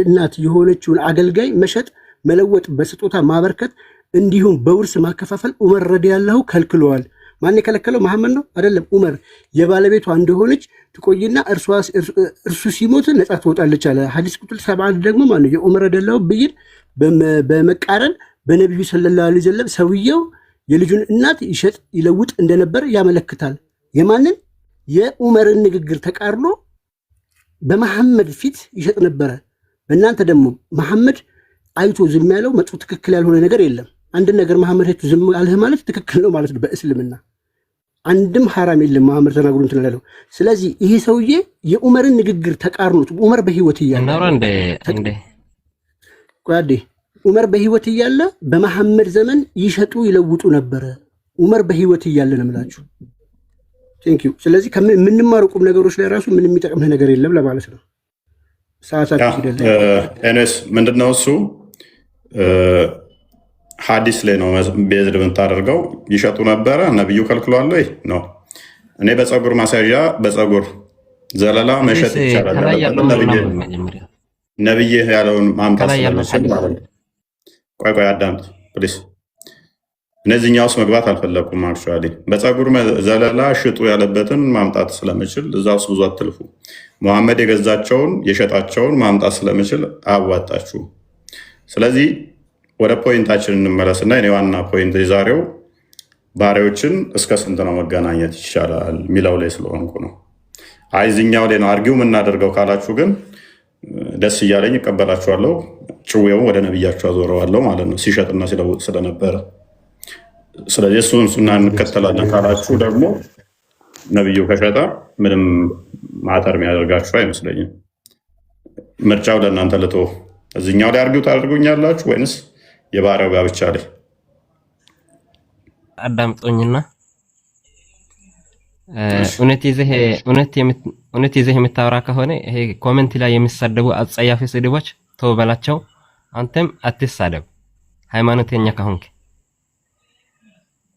እናት የሆነችውን አገልጋይ መሸጥ፣ መለወጥ፣ በስጦታ ማበርከት እንዲሁም በውርስ ማከፋፈል ዑመር ረዲየላሁ ከልክለዋል። ማን የከለከለው? መሐመድ ነው አይደለም። ዑመር የባለቤቷ እንደሆነች ትቆይና እርሱ ሲሞት ነፃ ትወጣለች አለ። ሐዲስ ቁጥር 71 ደግሞ ማለት የዑመር ረዲየላሁ ብይን በመቃረን በነቢዩ ሰለላሁ ዐለይሂ ወሰለም ሰውየው የልጁን እናት ይሸጥ ይለውጥ እንደነበር ያመለክታል። የማንን? የዑመርን ንግግር ተቃርኖ በመሐመድ ፊት ይሸጥ ነበረ። በእናንተ ደግሞ መሐመድ አይቶ ዝም ያለው መጥፎ ትክክል ያልሆነ ነገር የለም። አንድ ነገር መሐመድ አይቶ ዝም አለህ ማለት ትክክል ነው ማለት ነው። በእስልምና አንድም ሐራም የለም መሐመድ ተናግሮ እንትን ያለው። ስለዚህ ይሄ ሰውዬ የዑመርን ንግግር ተቃርኖት ዑመር በህይወት እያለ ዑመር በህይወት እያለ በመሐመድ ዘመን ይሸጡ ይለውጡ ነበረ። ዑመር በህይወት እያለ ነው የምላችሁ። ቴንክ ዩ። ስለዚህ ከምንማረው ቁም ነገሮች ላይ ራሱ ምንም የሚጠቅምህ ነገር የለም ለማለት ነው። ሰዓታችን ይደለ ኤንስ ምንድነው እሱ ሐዲስ ላይ ነው ቤዝድ የምታደርገው። ይሸጡ ነበረ ነብዩ ከልክሏል ወይ ነው? እኔ በፀጉር ማሳያ በፀጉር ዘለላ መሸጥ ይቻላል። ነብይ ያለውን ማምጣት ስለምችል ማለት ነው። ቆይ አዳምጥ ፕሊስ። እነዚህኛው ውስጥ መግባት አልፈለኩም። አክቹዋሊ በፀጉር ዘለላ ሽጡ ያለበትን ማምጣት ስለምችል እዛ ውስጥ ብዙ አትልፉ። መሐመድ የገዛቸውን የሸጣቸውን ማምጣት ስለምችል አዋጣችሁ። ስለዚህ ወደ ፖይንታችን እንመለስና የኔ ዋና ፖይንት የዛሬው ባሪያዎችን እስከ ስንት ነው መገናኘት ይቻላል የሚለው ላይ ስለሆንኩ ነው። አይዝኛው ላይ ነው አርጊው የምናደርገው ካላችሁ ግን ደስ እያለኝ እቀበላችኋለሁ። ጭዌው ወደ ነብያችሁ አዞረዋለሁ ማለት ነው ሲሸጥና ሲለውጥ ስለነበረ። ስለዚህ እሱን እንከተላለን ካላችሁ ደግሞ ነብዩ ከሸጠ ምንም ማተር የሚያደርጋችሁ አይመስለኝም። ምርጫው ለእናንተ ልቶ እዚኛው ላይ አርጊው ታደርጉኛላችሁ ወይንስ የባሪያው ጋር ብቻ ላይ? አዳምጦኝና እውነት ይዘህ የምታወራ ከሆነ ይሄ ኮሜንት ላይ የሚሳደቡ አጸያፊ ስድቦች ተው በላቸው። አንተም አትሳደብ ሃይማኖተኛ ከሆንክ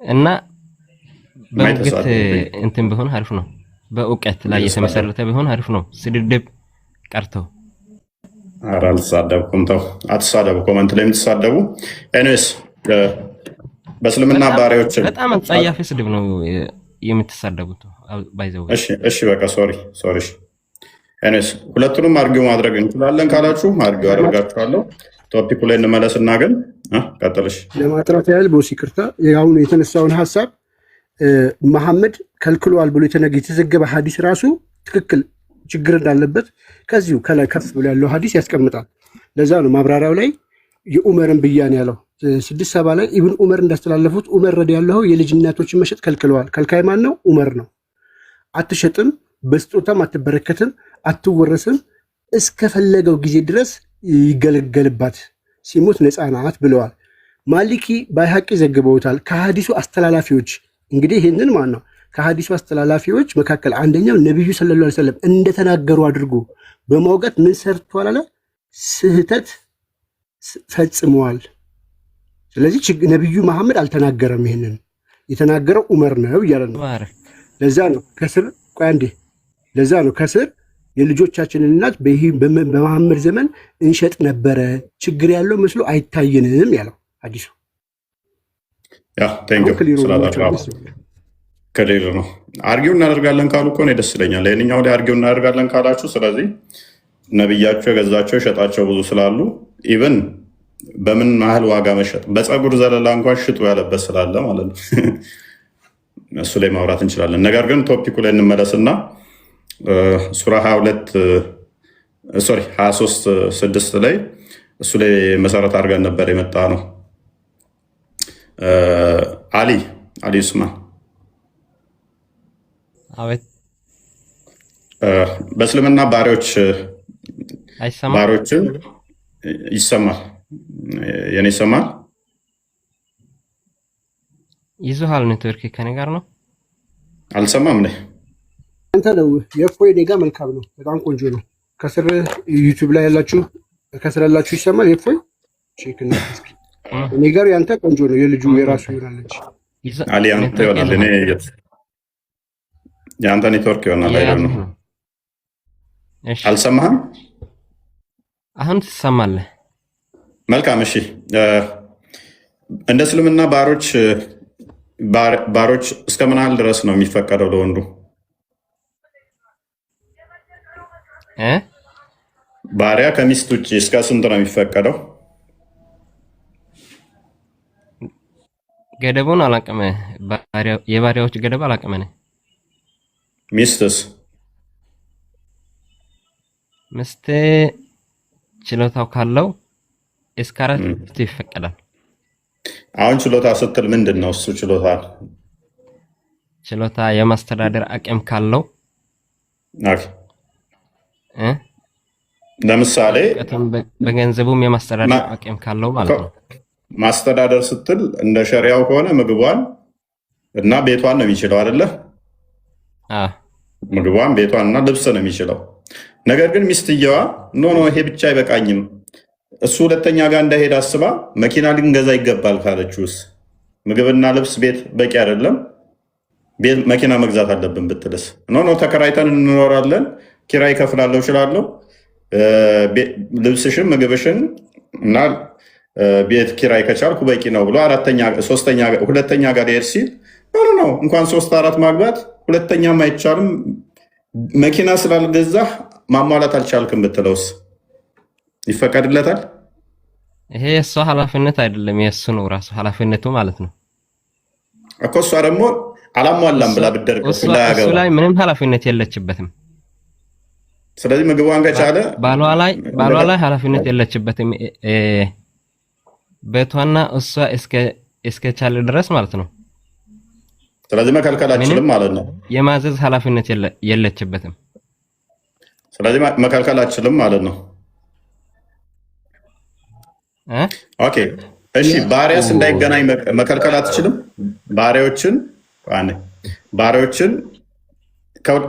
እና በእውቀት እንትን ቢሆን አሪፍ ነው። በእውቀት ላይ የተመሰረተ ቢሆን አሪፍ ነው። ስድድብ ቀርተው ኧረ አልተሳደብኩም። ተው አትሳደቡ። ኮሜንት ላይ የምትሳደቡ ኤኒዌይስ በእስልምና ባሪያዎች በጣም አጸያፊ ስድብ ነው የምትሳደቡት። ባይዘው እሺ በቃ ሶሪ። ኤኒዌይስ ሁለቱንም አርጊው ማድረግ እንችላለን ካላችሁ አርጊው አደርጋችኋለሁ። ቶፒኩ ላይ እንመለስና ግን ቀጥልሽ ለማጥራት ያህል ቦስ ይቅርታ፣ አሁን የተነሳውን ሐሳብ መሐመድ ከልክሏል ብሎ የተዘገበ ሐዲስ ራሱ ትክክል ችግር እንዳለበት ከዚሁ ከላይ ከፍ ብሎ ያለው ሐዲስ ያስቀምጣል። ለዛ ነው ማብራሪያው ላይ የኡመርን ብያን ያለው 6:7 ላይ ኢብን ኡመር እንዳስተላለፉት ኡመር ረዲየላሁ የልጅ እናቶችን መሸጥ ከልክለዋል። ከልካይ ማን ነው? ኡመር ነው። አትሸጥም፣ በስጦታም አትበረከትም፣ አትወረስም፣ እስከፈለገው ጊዜ ድረስ ይገለገልባት፣ ሲሞት ነፃ ናት ብለዋል። ማሊኪ ባይሐቂ ዘግበውታል። ከሐዲሱ አስተላላፊዎች እንግዲህ ይህንን ማን ነው? ከሐዲሱ አስተላላፊዎች መካከል አንደኛው ነብዩ ሰለላሁ ዐለይሂ ወሰለም እንደተናገሩ አድርጎ በማውጋት ምን ሰርቷል አለ? ስህተት ፈጽመዋል። ስለዚህ ነብዩ መሐመድ አልተናገረም። ይሄንን የተናገረው ዑመር ነው እያለ ነው። ለዛ ነው ከስር ቆይ አንዴ፣ ለዛ ነው ከስር የልጆቻችንን እናት በመሐመድ ዘመን እንሸጥ ነበረ፣ ችግር ያለው መስሎ አይታየንም ያለው ሐዲሱ። ያ ቴንክዩ ስላላቀረበ ከሌለ ነው አርጊው እናደርጋለን ካሉ እኮ ነው ደስ ይለኛል። ለኛው ላይ አርጊው እናደርጋለን ካላችሁ፣ ስለዚህ ነብያቸው የገዛቸው የሸጣቸው ብዙ ስላሉ ኢቭን በምን ያህል ዋጋ መሸጥ በፀጉር ዘለላ እንኳን ሽጡ ያለበት ስላለ ማለት ነው እሱ ላይ ማውራት እንችላለን። ነገር ግን ቶፒኩ ላይ እንመለስና ሱራ 23:6 ላይ እሱ ላይ መሰረት አድርገን ነበር የመጣ ነው። አሊ ኡስማ አቤት። በእስልምና ባሪያዎችን ይሰማል? የኔ ይሰማል? ይዞሃል ኔትወርክ ከኔ ጋር ነው። አልሰማም ነኝ አንተ ነው የፎይ ኔጋ መልካም ነው፣ በጣም ቆንጆ ነው። ከስር ዩቲዩብ ላይ ያላችሁ ከስር ያላችሁ ይሰማል? የፎይ ቼክ እና እኔ ጋር ያንተ ቆንጆ ነው፣ የልጁ የራሱ ይሆናለች። አሊ አንተ ይሆናል፣ እኔ ያንተ ኔትወርክ ይሆናል አይደል ነው። አልሰማህም? አሁን ትሰማለህ? መልካም እሺ። እንደ እስልምና ባሮች እስከ ምን ያህል ድረስ ነው የሚፈቀደው ለወንዱ? ባሪያ ከሚስት ውጭ እስከ ስንት ነው የሚፈቀደው? ገደቡን አላቀመ። የባሪያዎች ገደብ አላቀመ ነው። ሚስትስ? ሚስት ችሎታው ካለው እስከ 4 ይፈቀዳል። አሁን ችሎታ ስትል ምንድን ነው እሱ? ችሎታ የማስተዳደር አቅም ካለው ለምሳሌ በገንዘቡም የማስተዳደር አቅም ካለው ማለት ነው። ማስተዳደር ስትል እንደ ሸሪያው ከሆነ ምግቧን እና ቤቷን ነው የሚችለው አይደለ? ምግቧን ቤቷንና ልብስ ነው የሚችለው። ነገር ግን ሚስትየዋ ኖ ይሄ ብቻ አይበቃኝም፣ እሱ ሁለተኛ ጋር እንዳይሄድ አስባ መኪና ልንገዛ ይገባል ካለችውስ ምግብና ልብስ ቤት በቂ አይደለም መኪና መግዛት አለብን ብትልስ? ኖ ተከራይተን እንኖራለን፣ ኪራይ ከፍላለሁ እችላለሁ፣ ልብስሽን ምግብሽን እና ቤት ኪራይ ከቻልኩ በቂ ነው ብሎ ሁለተኛ ጋር ሄድ ሲል ነው እንኳን 3-4 ማግባት ሁለተኛም አይቻልም መኪና ስላልገዛህ ማሟላት አልቻልክም ብትለውስ ይፈቀድለታል? ይሄ የእሷ ኃላፊነት አይደለም፣ የእሱ ነው ራሱ ኃላፊነቱ ማለት ነው እኮ። እሷ ደግሞ አላሟላም ብላ ብትደርቅ እሱ ላይ ምንም ኃላፊነት የለችበትም። ስለዚህ ምግቧን ከቻለ ባሏ ላይ ኃላፊነት የለችበትም። ቤቷና እሷ እስከቻለ ድረስ ማለት ነው። ስለዚህ መከልከል አችልም ማለት ነው። የማዘዝ ኃላፊነት የለችበትም። ስለዚህ መከልከል አችልም ማለት ነው። ኦኬ እሺ፣ ባሪያስ እንዳይገናኝ መከልከል አትችልም? ባሪያዎችን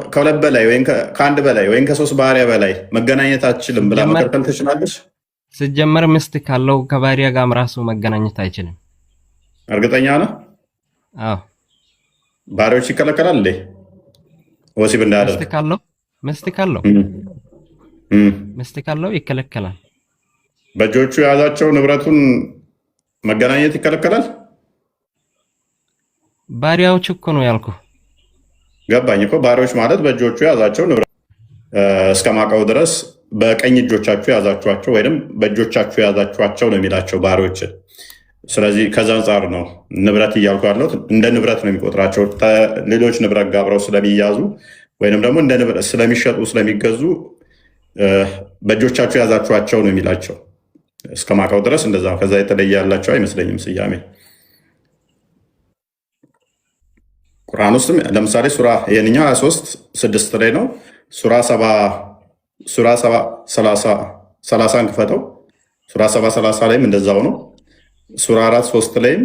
ከሁለት በላይ ወይም ከአንድ በላይ ወይም ከ3 ባሪያ በላይ መገናኘት አትችልም ብላ መከልከል ትችላለች? ሲጀመር ሚስት ካለው ከባሪያ ጋር ራሱ መገናኘት አይችልም። እርግጠኛ ነህ? አዎ። ባሪያዎች ይከለከላል እንዴ ወሲብ እንዳያደርግ? ሚስት ካለው ይከለከላል። በእጆቹ የያዛቸው ንብረቱን መገናኘት ይከለከላል? ባሪያዎች እኮ ነው ያልኩ። ገባኝ እኮ ባሪያዎች ማለት በእጆቹ የያዛቸው ንብረት እስከማውቀው ድረስ በቀኝ እጆቻችሁ የያዛችኋቸው ወይም በእጆቻችሁ የያዛችኋቸው ነው የሚላቸው ባሪያዎችን። ስለዚህ ከዛ አንጻር ነው ንብረት እያልኩ ያለሁት። እንደ ንብረት ነው የሚቆጥራቸው። ሌሎች ንብረት ጋር አብረው ስለሚያዙ ወይንም ደግሞ እንደ ንብረት ስለሚሸጡ ስለሚገዙ በእጆቻችሁ የያዛችኋቸው ነው የሚላቸው እስከማውቀው ድረስ እንደዛ። ከዛ የተለየ ያላቸው አይመስለኝም ስያሜ። ቁርአን ውስጥም ለምሳሌ ሱራ የኛ 23:6 ላይ ነው። ሱራ 30 ክፈተው። ሱራ 30 ላይም እንደዛው ነው። ሱራ 4:3 ላይም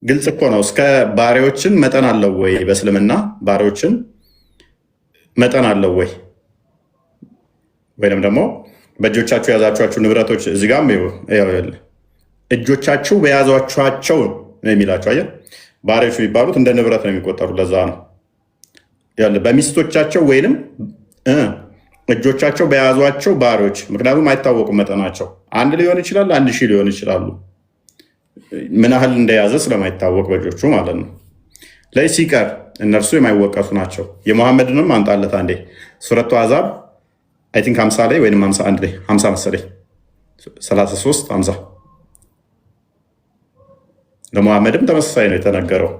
ግልጽ እኮ ነው። እስከ ባሪያዎችን መጠን አለው ወይ? በእስልምና ባሪያዎችን መጠን አለው ወይ? ወይንም ደግሞ በእጆቻችሁ የያዛችኋቸው ንብረቶች እዚህ ጋር እጆቻችሁ በያዟቸው ነው የሚላቸው። አየህ፣ ባሪያዎች የሚባሉት እንደ ንብረት ነው የሚቆጠሩ። ለዛ ነው ያለ በሚስቶቻቸው ወይንም እጆቻቸው በያዟቸው ባሪያዎች። ምክንያቱም አይታወቁም መጠናቸው፣ 1 ሊሆን ይችላል፣ 1000 ሊሆን ይችላሉ። ምን ያህል እንደያዘ ስለማይታወቅ በእጆቹ ማለት ነው። ላይ ሲቀር እነርሱ የማይወቀሱ ናቸው። የሙሐመድንም አንጣለት አንዴ ሱረቱ አዛብ አይ ቲንክ 50 ላይ ወይንም 51 ላይ 50 መሰለኝ 33-50 ለሙሐመድም ተመሳሳይ ነው የተነገረው።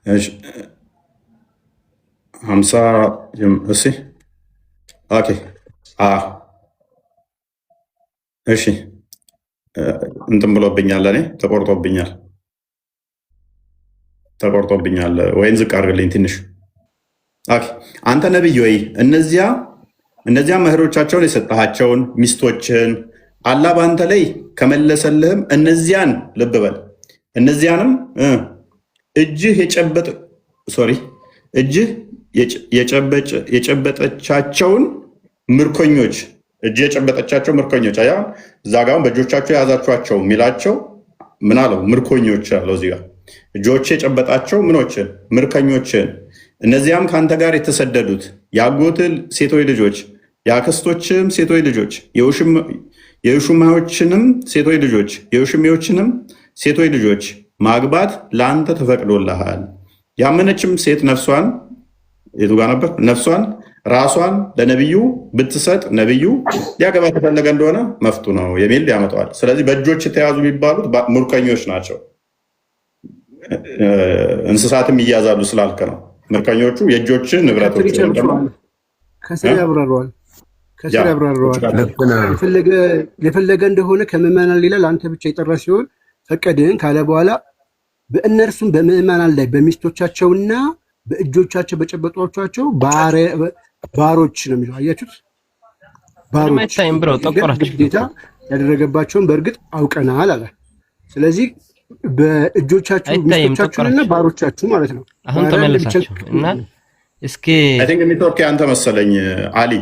እሺ 50 እሺ ኦኬ እሺ እንትን ብሎብኛል፣ እኔ ተቆርጦብኛል። ወይን ዝቅ አድርግልኝ ትንሽ። ኦኬ አንተ ነብይ ወይ እነዚያ መህሮቻቸውን የሰጣሃቸውን ሚስቶችን አላህ በአንተ ላይ ከመለሰልህም እነዚያን ልብ በል እነዚያንም እጅህ የጨበጠቻቸውን ምርኮኞች አያ እዛ ጋር በእጆቻቸው የያዛችኋቸው የሚላቸው ምን አለው? ምርኮኞች አለው እዚህ ጋር እጆቼ የጨበጣቸው ምኖችን ምርኮኞችን፣ እነዚያም ከአንተ ጋር የተሰደዱት የአጎትህ ሴቶች ልጆች፣ የአክስቶችም ሴቶች ልጆች፣ የውሽማዎችንም ሴቶች ልጆች፣ የውሽሜዎችንም ሴቶች ልጆች ማግባት ለአንተ ተፈቅዶልሃል። ያመነችም ሴት ነፍሷን የቱ ጋር ነበር? ነፍሷን ራሷን ለነቢዩ ብትሰጥ ነቢዩ ሊያገባ ተፈለገ እንደሆነ መፍቱ ነው የሚል ያመጣዋል። ስለዚህ በእጆች የተያዙ የሚባሉት ምርኮኞች ናቸው። እንስሳትም ይያዛሉ ስላልክ ነው። ምርኮኞቹ የእጆችን ንብረቶች ከስር ያብራረዋል። የፈለገ እንደሆነ ከምዕመናን ሌላ ለአንተ ብቻ የጠራ ሲሆን ፈቀድን ካለ በኋላ በእነርሱም በምዕመናን ላይ በሚስቶቻቸውና በእጆቻቸው በጨበጧቸው ባሮች ነው የሚለው። አያችሁት? ባሮች ግዴታ ያደረገባቸውን በእርግጥ አውቀናል አለ። ስለዚህ በእጆቻችሁ ሚስቶቻችሁንና ባሮቻችሁ ማለት ነው። አሁን ተመለሳችሁ እና እስኪ አይ ቲንክ ኔትወርክ ያንተ መሰለኝ አሊ፣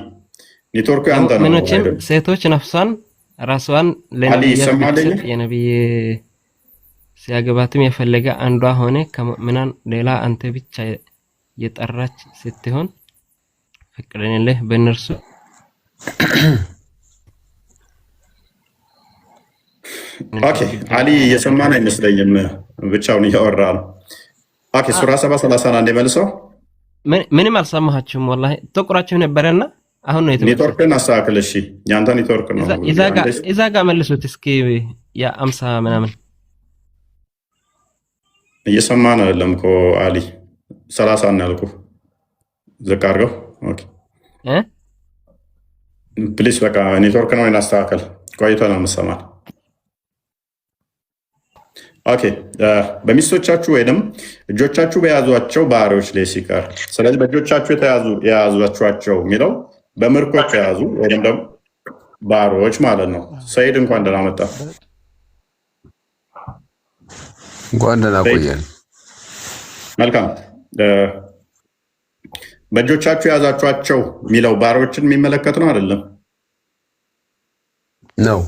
ኔትወርክ ያንተ ነው። ምንዎችም ሴቶች ነፍሷን ራስዋን ለነብዩ የነብይ ሲያገባትም የፈለገ አንዷ ሆነ ከምናን ሌላ አንተ ብቻ የጠራች ስትሆን ፍቅርንልህ በእነርሱ ኦኬ አሊ እየሰማን አይመስለኝም፣ ብቻውን እያወራ ነው። ኦኬ ሱራ 7:30 አንዴ መልሰው። ምንም አልሰማችሁም ወላሂ ተቆራችሁ ነበርና አሁን ነው ኔትወርክን አስተካክል። እሺ ያንተ ኔትወርክ ነው። እዛ ጋር መልሱት እስኪ ያ 50 ምናምን እየሰማን አይደለም እኮ አሊ 30 ነው ያልኩህ። ዝቅ አድርገው። ኦኬ ፕሊስ በቃ ኔትወርክ ነው እናስተካክል። ቆይቶ ነው የምሰማን። ኦኬ በሚስቶቻችሁ ወይንም እጆቻችሁ በያዟቸው ባሪያዎች ላይ ሲቀር፣ ስለዚህ በእጆቻችሁ የያዟቸው የሚለው በምርኮ የተያዙ ወይንም ደግሞ ባሪያዎች ማለት ነው። ሰይድ እንኳን ደህና መጣ። እንኳን ደህና ቆየን። መልካም። በእጆቻችሁ የያዛችኋቸው የሚለው ባሪያዎችን የሚመለከት ነው አይደለም? ነው።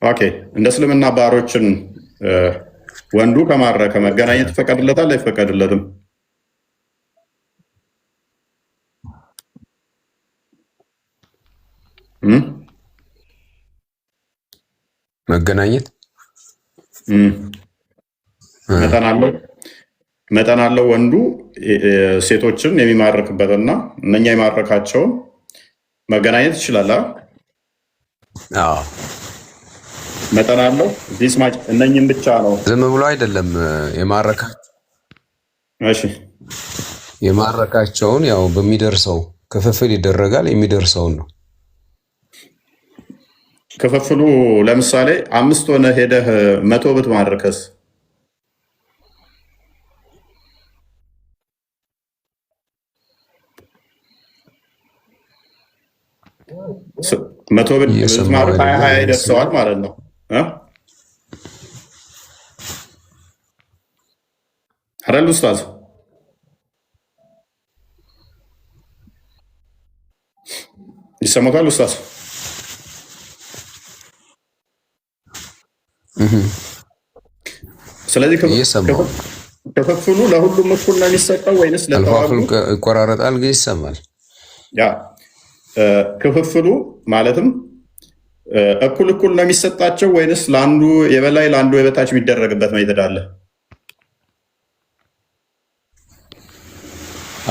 ኦኬ እንደ እስልምና ባሪያዎችን ወንዱ ከማረከ መገናኘት ይፈቀድለታል አይፈቀድለትም? መገናኘት መጠን አለው ወንዱ ሴቶችን የሚማርክበትና እነኛ የማረካቸውን መገናኘት ይችላል። አዎ መጠን አለው። ዲስማች እነኝን ብቻ ነው፣ ዝም ብሎ አይደለም የማረካ። እሺ የማረካቸውን ያው በሚደርሰው ክፍፍል ይደረጋል። የሚደርሰውን ነው ክፍፍሉ። ለምሳሌ 5 ሆነ ሄደህ 100 ብትማርከስ 100 ብትማርክ 20 ይደርሰዋል ማለት ነው። አይደል ኡስታዝ? ይሰማታል ኡስታዝ? ስለዚህ ክፍፍሉ ለሁሉም እኩል ነው የሚሰጠው ወይንስ ለተዋጉ ይቆራረጣል? ግን ይሰማል። ያ ክፍፍሉ ማለትም እኩል ነው የሚሰጣቸው ወይንስ ለአንዱ የበላይ ለአንዱ የበታች የሚደረግበት ሜተድ አለ?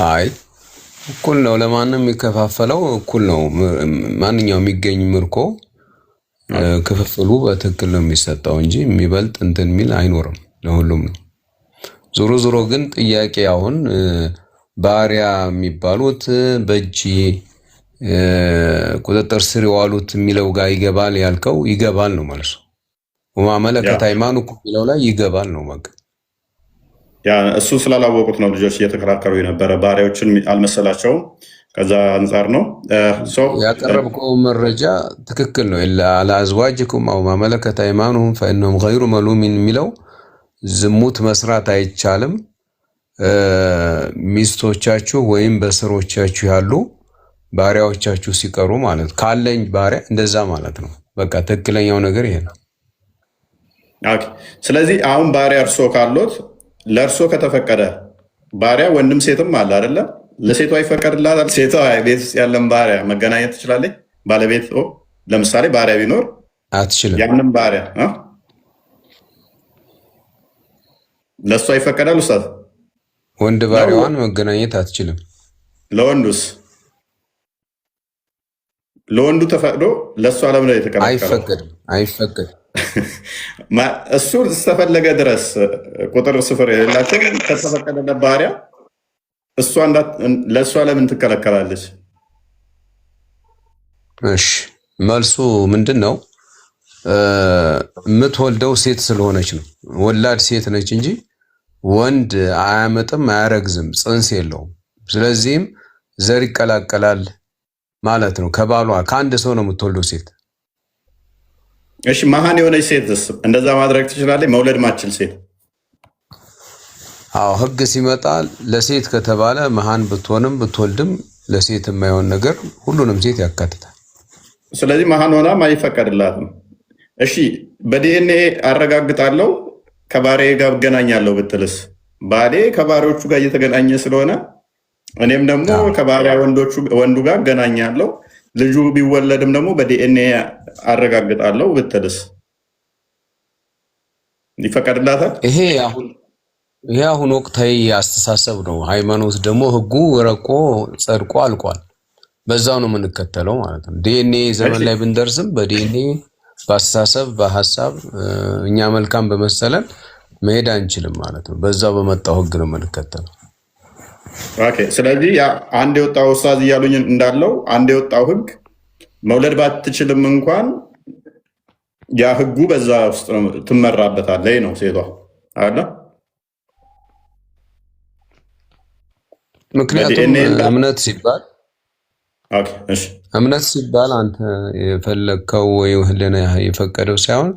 አይ እኩል ነው። ለማንም የሚከፋፈለው እኩል ነው። ማንኛውም የሚገኝ ምርኮ ክፍፍሉ በትክክል ነው የሚሰጠው እንጂ የሚበልጥ እንትን የሚል አይኖርም። ለሁሉም ነው። ዞሮ ዞሮ ግን ጥያቄ አሁን ባሪያ የሚባሉት በእጅ ቁጥጥር ስር የዋሉት የሚለው ጋር ይገባል ያልከው ይገባል ነው ማለት ነው። ወማ መለከት አይማኑኩም የሚለው ላይ ይገባል ነው ማለት ያ እሱ ስላላወቁት ነው ልጆች እየተከራከሩ የነበረ። ባሪያዎችን አልመሰላቸውም። ከዛ አንጻር ነው ያቀረብከው መረጃ ትክክል ነው። አላ አዝዋጅኩም አው መለከት አይማኑሁም ፈኢንሁም ገይሩ መሉሚን የሚለው ዝሙት መስራት አይቻልም ሚስቶቻችሁ ወይም በስሮቻችሁ ያሉ ባሪያዎቻችሁ ሲቀሩ ማለት ካለኝ ባሪያ እንደዛ ማለት ነው። በቃ ትክክለኛው ነገር ይሄ ነው። ኦኬ ስለዚህ አሁን ባሪያ እርሶ ካሉት ለእርሶ ከተፈቀደ ባሪያ ወንድም ሴትም አለ አይደለ? ለሴቷ ይፈቀድላታል? ሴቷ ቤት ውስጥ ያለን ባሪያ መገናኘት ትችላለች? ባለቤት ለምሳሌ ባሪያ ቢኖር አትችልም። ያንን ባሪያ ለእሷ ይፈቀዳል? ኡስታዝ ወንድ ባሪያዋን መገናኘት አትችልም። ለወንዱስ? ለወንዱ ተፈቅዶ ለእሷ ለምን ነው የተከለከለው? አይፈቀድም። እሱ እስከፈለገ ድረስ ቁጥር ስፍር የሌላቸው ከተፈቀደለት ባሪያ ለእሷ ለምን ትከለከላለች? እሺ መልሱ ምንድን ነው? የምትወልደው ሴት ስለሆነች ነው። ወላድ ሴት ነች እንጂ ወንድ አያመጥም፣ አያረግዝም፣ ጽንስ የለውም። ስለዚህም ዘር ይቀላቀላል ማለት ነው። ከባሏ ከአንድ ሰው ነው የምትወልደው ሴት። እሺ መሀን የሆነች ሴትስ እንደዛ ማድረግ ትችላለች? መውለድ ማችል ሴት? አዎ ህግ ሲመጣ ለሴት ከተባለ መሀን ብትሆንም ብትወልድም ለሴት የማይሆን ነገር ሁሉንም ሴት ያካትታል። ስለዚህ መሀን ሆናም አይፈቀድላትም። እሺ በዲኤንኤ አረጋግጣለሁ ከባሬ ጋር እገናኛለሁ ብትልስ? ባሌ ከባሪዎቹ ጋር እየተገናኘ ስለሆነ እኔም ደግሞ ከባሪያ ወንዱ ጋር እገናኛለሁ፣ ልጁ ቢወለድም ደግሞ በዲኤንኤ አረጋግጣለሁ ብትልስ ይፈቀድላታል? ይሄ አሁን ወቅታዊ አስተሳሰብ ነው። ሃይማኖት ደግሞ ህጉ ረቆ ጸድቆ አልቋል። በዛው ነው የምንከተለው ማለት ነው። ዲኤንኤ ዘመን ላይ ብንደርስም በዲኤንኤ በአስተሳሰብ በሀሳብ እኛ መልካም በመሰለን መሄድ አንችልም ማለት ነው። በዛው በመጣው ህግ ነው የምንከተለው። ኦኬ። ስለዚህ አንድ የወጣው ኡስታዝ እያሉኝ እንዳለው አንድ የወጣው ህግ መውለድ ባትችልም እንኳን ያ ህጉ በዛ ውስጥ ነው ትመራበታለች ነው ሴቷ አይደል? ምክንያቱም እምነት ሲባል አንተ የፈለግከው ወይ ህሊና የፈቀደው ሳይሆን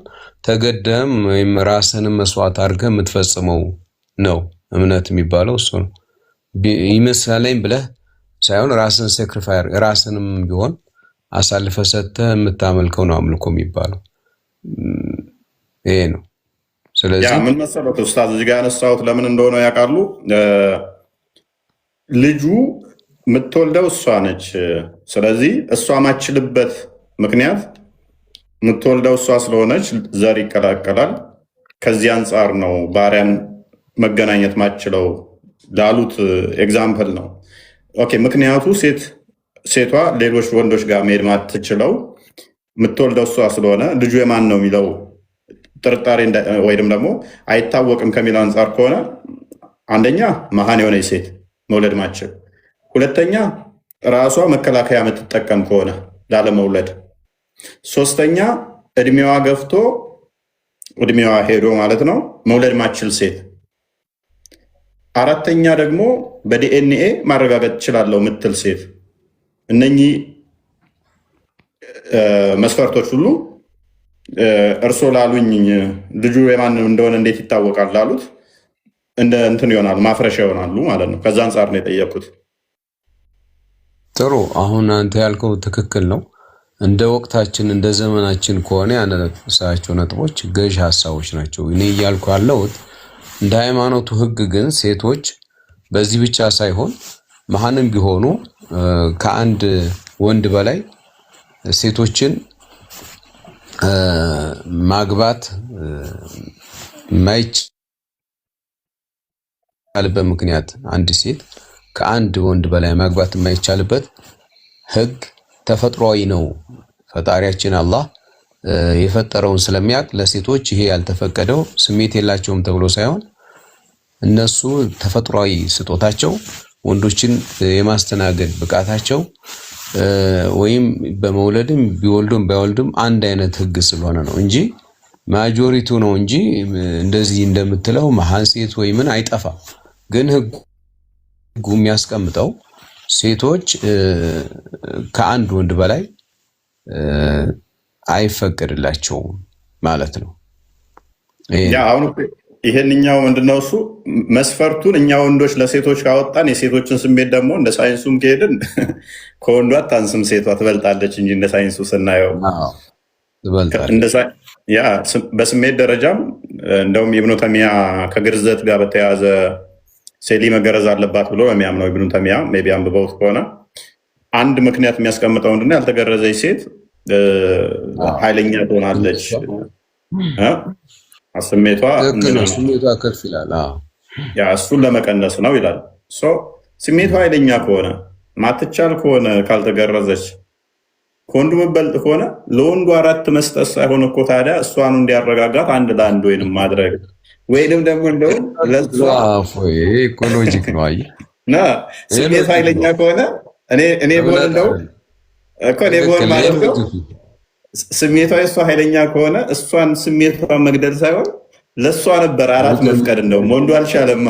ተገደም ወይም ራስንም መስዋዕት አድርገህ የምትፈጽመው ነው። እምነት የሚባለው እሱ ነው። ይመስለኝ ብለህ ሳይሆን ራስን ሳክሪፋይ ራስንም ቢሆን አሳልፈህ ሰጥተህ የምታመልከው ነው አምልኮ የሚባለው ይሄ ነው። ስለዚህ ምን መሰለህ ኡስታዝ እዚህ ጋር ያነሳሁት ለምን እንደሆነ ያውቃሉ? ልጁ የምትወልደው እሷ ነች። ስለዚህ እሷ ማችልበት ምክንያት የምትወልደው እሷ ስለሆነች ዘር ይቀላቀላል። ከዚህ አንጻር ነው ባሪያን መገናኘት ማችለው ላሉት ኤግዛምፕል ነው። ኦኬ። ምክንያቱ ሴቷ ሌሎች ወንዶች ጋር መሄድ ማትችለው የምትወልደው እሷ ስለሆነ ልጁ የማን ነው የሚለው ጥርጣሬ ወይም ደግሞ አይታወቅም ከሚለው አንጻር ከሆነ አንደኛ መሀን የሆነች ሴት መውለድ ማችል፣ ሁለተኛ ራሷ መከላከያ የምትጠቀም ከሆነ ላለመውለድ፣ ሶስተኛ እድሜዋ ገፍቶ እድሜዋ ሄዶ ማለት ነው መውለድ ማችል ሴት፣ አራተኛ ደግሞ በዲኤንኤ ማረጋገጥ እችላለሁ የምትል ሴት። እነኚህ መስፈርቶች ሁሉ እርሶ ላሉኝ ልጁ የማንም እንደሆነ እንዴት ይታወቃል ላሉት እንደ እንትን ይሆናሉ፣ ማፍረሻ ይሆናሉ ማለት ነው። ከዛ አንጻር ነው የጠየቁት። ጥሩ። አሁን አንተ ያልከው ትክክል ነው። እንደ ወቅታችን እንደ ዘመናችን ከሆነ ያነሳቸው ነጥቦች ገዥ ሀሳቦች ናቸው። እኔ እያልኩ ያለሁት እንደ ሃይማኖቱ ህግ ግን ሴቶች በዚህ ብቻ ሳይሆን መሀንም ቢሆኑ ከአንድ ወንድ በላይ ሴቶችን ማግባት የማይቻልበት ምክንያት አንድ ሴት ከአንድ ወንድ በላይ ማግባት የማይቻልበት ህግ ተፈጥሯዊ ነው። ፈጣሪያችን አላህ የፈጠረውን ስለሚያውቅ ለሴቶች ይሄ ያልተፈቀደው ስሜት የላቸውም ተብሎ ሳይሆን እነሱ ተፈጥሯዊ ስጦታቸው ወንዶችን የማስተናገድ ብቃታቸው ወይም በመውለድም ቢወልዱም ባይወልዱም አንድ አይነት ህግ ስለሆነ ነው እንጂ ማጆሪቲው ነው እንጂ እንደዚህ እንደምትለው መሀን ሴት ወይ ምን አይጠፋም። ግን ህጉ የሚያስቀምጠው ሴቶች ከአንድ ወንድ በላይ አይፈቀድላቸውም ማለት ነው። አሁን ይሄንኛው ምንድነው እሱ መስፈርቱን እኛ ወንዶች ለሴቶች ካወጣን የሴቶችን ስሜት ደግሞ እንደ ሳይንሱም ከሄድን ከወንዷ አታንስም፣ ሴቷ ትበልጣለች እንጂ እንደ ሳይንሱ ስናየው በስሜት ደረጃም እንደውም ኢብኑ ተይሚያ ከግርዘት ጋር በተያያዘ ሴሊ መገረዝ አለባት ብሎ የሚያምነው ኢብኑ ተይሚያ ሜይ ቢ አንብበውት ከሆነ አንድ ምክንያት የሚያስቀምጠው ምንድነው ያልተገረዘች ሴት ኃይለኛ ትሆናለች፣ ስሜቷ ከፍ ይላል፣ እሱን ለመቀነስ ነው ይላል። ስሜቷ ኃይለኛ ከሆነ ማትቻል ከሆነ ካልተገረዘች ከወንዱ መበልጥ ከሆነ ለወንዱ 4 መስጠት ሳይሆን እኮ ታዲያ እሷን እንዲያረጋጋት አንድ ለአንድ ወይንም ማድረግ ወይንም ደግሞ እንደውም ኢኮሎጂክ ነው። አይ ስሜት ኃይለኛ ከሆነ እኔ ቦል እንደው እኮ እኔ ቦል ማለት ነው ስሜቷ የእሷ ኃይለኛ ከሆነ እሷን ስሜቷን መግደል ሳይሆን ለሷ ነበር አራት መፍቀድ እንደውም ወንዱ አልቻለማ።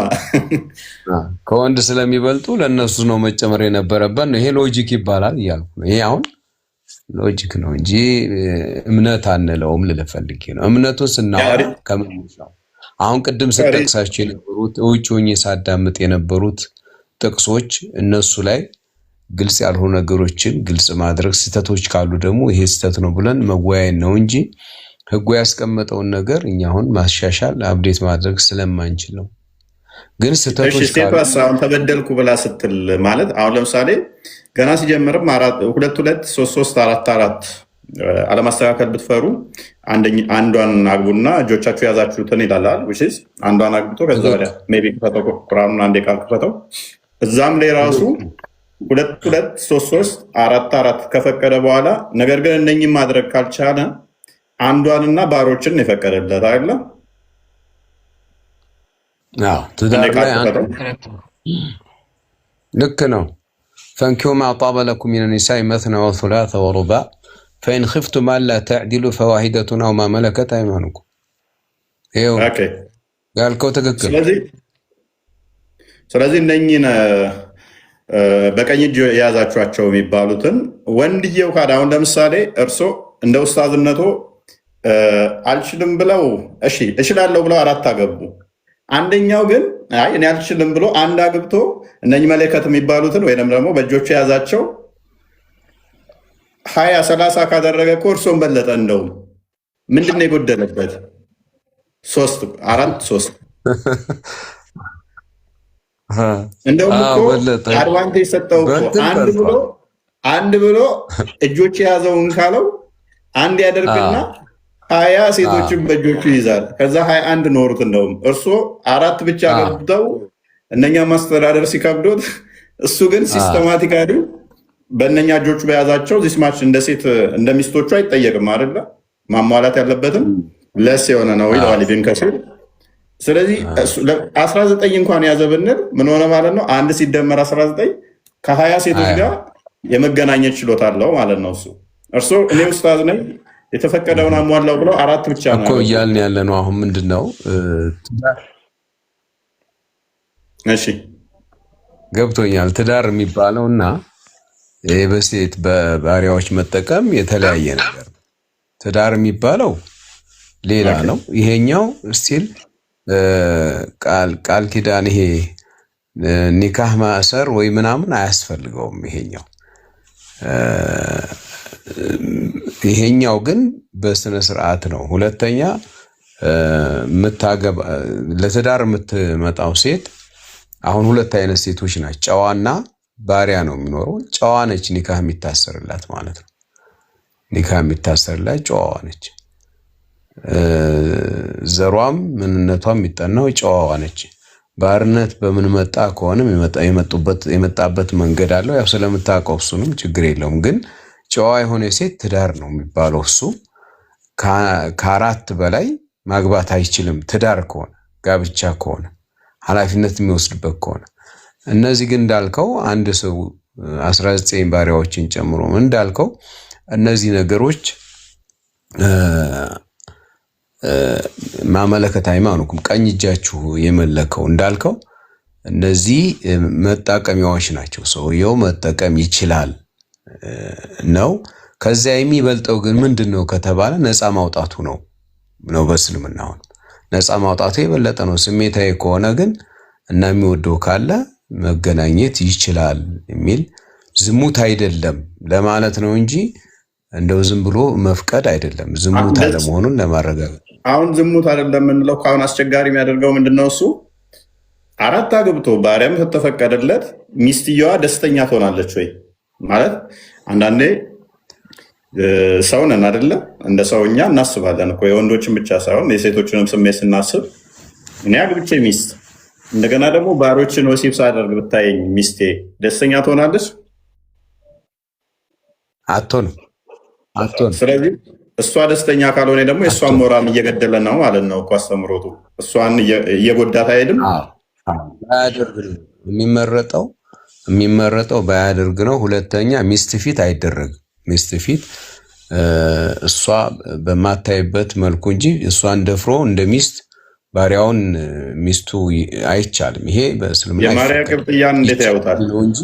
ከወንድ ስለሚበልጡ ለነሱ ነው መጨመር የነበረበት ነው። ይሄ ሎጂክ ይባላል እያልኩ ነው። ይሄ አሁን ሎጂክ ነው እንጂ እምነት አንለውም ልልፈልግ ነው። እምነቱን ስናወራ ከመነሻው አሁን ቅድም ስጠቅሳቸው የነበሩት ውጭ ሆኜ ሳዳምጥ የነበሩት ጥቅሶች እነሱ ላይ ግልጽ ያልሆኑ ነገሮችን ግልጽ ማድረግ፣ ስህተቶች ካሉ ደግሞ ይሄ ስህተት ነው ብለን መወያየት ነው እንጂ ህጉ ያስቀመጠውን ነገር እኛ አሁን ማሻሻል አፕዴት ማድረግ ስለማንችል ነው። ግን ስህተቶች ካሉ አሁን ተበደልኩ ብላ ስትል ማለት አሁን ለምሳሌ ገና ሲጀምርም 2-2-3-3-4-4 አለማስተካከል ብትፈሩ አንዷን አግቡና እጆቻችሁ ያዛችሁትን ይላል። አንዷን አግብቶ ከዛ ወዲያ ሜይ ቢ ክፈተው ቁርአኑን አንዴ ቃል ክፈተው እዛም ላይ ራሱ 2-2-3-3-4-4 ከፈቀደ በኋላ ነገር ግን እነኝም ማድረግ ካልቻለ አንዷንና ባሮችን የፈቀደለት አይደለ? ትዳር ላይ ልክ ነው። ፈንኪሁ ማ ጣበ ለኩም ሚነ ኒሳኢ መስነ ወሱላሰ ወሩባዕ ፈኢን ኽፍቱም አላ ተዕዲሉ ፈዋሂደቱን አው ማ መለከት አይማኑኩም። ይኸው ያልከው ትክክል። ስለዚህ እነኝን በቀኝ እጅ የያዛችኋቸው የሚባሉትን ወንድየው ካድ አሁን ለምሳሌ እርሶ እንደ ኡስታዝነቶ አልችልም ብለው እችላለሁ ብለው 4 አገቡ። አንደኛው ግን አይ እኔ አልችልም ብሎ አንድ አግብቶ እነኚህ መለከት የሚባሉትን ወይንም ደግሞ በእጆቹ የያዛቸው 20-30 ካደረገ እኮ እርሶን በለጠ። እንደውም ምንድን ነው የጎደለበት? 3-4-3 እንደውም እኮ አድቫንቴጅ ሰጠው እኮ አንድ ብሎ እጆቹ የያዘውን ካለው አንድ ያደርግና 20 ሴቶችን በእጆቹ ይይዛል። ከዛ 21 ኖሩት። እንደውም እርሶ 4 ብቻ ገብተው እነኛ ማስተዳደር ሲከብዶት፣ እሱ ግን ሲስተማቲካሊ በእነኛ እጆቹ በያዛቸው ዚስማች እንደ ሴት እንደ ሚስቶቹ አይጠየቅም አይደለ? ማሟላት ያለበትም ለስ የሆነ ነው ይለዋል ኢብን ከሲር። ስለዚህ 19 እንኳን ያዘ ብንል ምን ሆነ ማለት ነው? 1 ሲደመር 19 ከ20 ሴቶች ጋር የመገናኘት ችሎታ አለው ማለት ነው። እርሶ እኔ ኡስታዝ ነኝ የተፈቀደውን አሟላው ብለው 4 ብቻ ነው እኮ እያልን ያለ ነው። አሁን ምንድነው እሺ ገብቶኛል። ትዳር የሚባለውና በሴት በባሪያዎች መጠቀም የተለያየ ነገር ነው። ትዳር የሚባለው ሌላ ነው። ይሄኛው ስቲል ቃል ኪዳን ይሄ ኒካህ ማሰር ወይ ምናምን አያስፈልገውም። ይሄኛው ግን በስነ ስርዓት ነው። ሁለተኛ ለትዳር የምትመጣው ሴት አሁን 2 አይነት ሴቶች ናቸው። ጨዋና ባሪያ ነው የሚኖረው። ጨዋ ነች ኒካህ የሚታሰርላት ማለት ነው። ኒካህ የሚታሰርላት ጨዋዋ ነች። ዘሯም ምንነቷም የሚጠናው ጨዋዋ ነች። ባርነት በምን መጣ ከሆነም የመጣበት መንገድ አለው። ያው ስለምታውቀው እሱንም ችግር የለውም። ግን ጨዋ የሆነ ሴት ትዳር ነው የሚባለው። እሱ ከ4 በላይ ማግባት አይችልም። ትዳር ከሆነ ጋብቻ ከሆነ ኃላፊነት የሚወስድበት ከሆነ። እነዚህ ግን እንዳልከው አንድ ሰው 19 ባሪያዎችን ጨምሮ እንዳልከው እነዚህ ነገሮች ማመለከት አይማኑኩም። ቀኝ እጃችሁ የመለከው እንዳልከው እነዚህ መጣቀሚያዎች ናቸው። ሰውየው መጠቀም ይችላል ነው። ከዚያ የሚበልጠው ግን ምንድነው ከተባለ ነፃ ማውጣቱ ነው። በእስልምና አሁን ነፃ ማውጣቱ የበለጠ ነው። ስሜታዊ ከሆነ ግን እና የሚወደው ካለ መገናኘት ይችላል የሚል ዝሙት አይደለም ለማለት ነው እንጂ እንደው ዝም ብሎ መፍቀድ አይደለም። ዝሙት አለመሆኑን ለማረጋገጥ አሁን ዝሙት አይደለም የምንለው ካሁን አስቸጋሪ የሚያደርገው ምንድነው? እሱ 4 አግብቶ ባሪያም ተፈቀደለት ሚስትየዋ ደስተኛ ትሆናለች ወይ ማለት አንዳንዴ ሰው ነን አይደለ? እንደ ሰውኛ እናስባለን እኮ የወንዶችን ብቻ ሳይሆን የሴቶችንም ስሜት ስናስብ እኔ አግብቼ ሚስት እንደገና ደግሞ ባሮችን ወሲብ ሳደርግ ብታየኝ ሚስቴ ደስተኛ ትሆናለች? አትሆንም። ስለዚህ እሷ ደስተኛ ካልሆነ ደግሞ የእሷን ሞራል እየገደለ ነው ማለት ነው እኮ አስተምሮቱ። እሷን እየጎዳት አይሄድም። የሚመረጠው ባያደርግ ነው። ሁለተኛ ሚስት ፊት አይደረግም። ሚስት ፊት እሷ በማታይበት መልኩ እንጂ እሷን ደፍሮ እንደ ሚስት ባሪያውን ሚስቱ አይቻልም። ይሄ በእስልምና የማርያ ቅብጥያን እንዴት ያውታል ነው እንጂ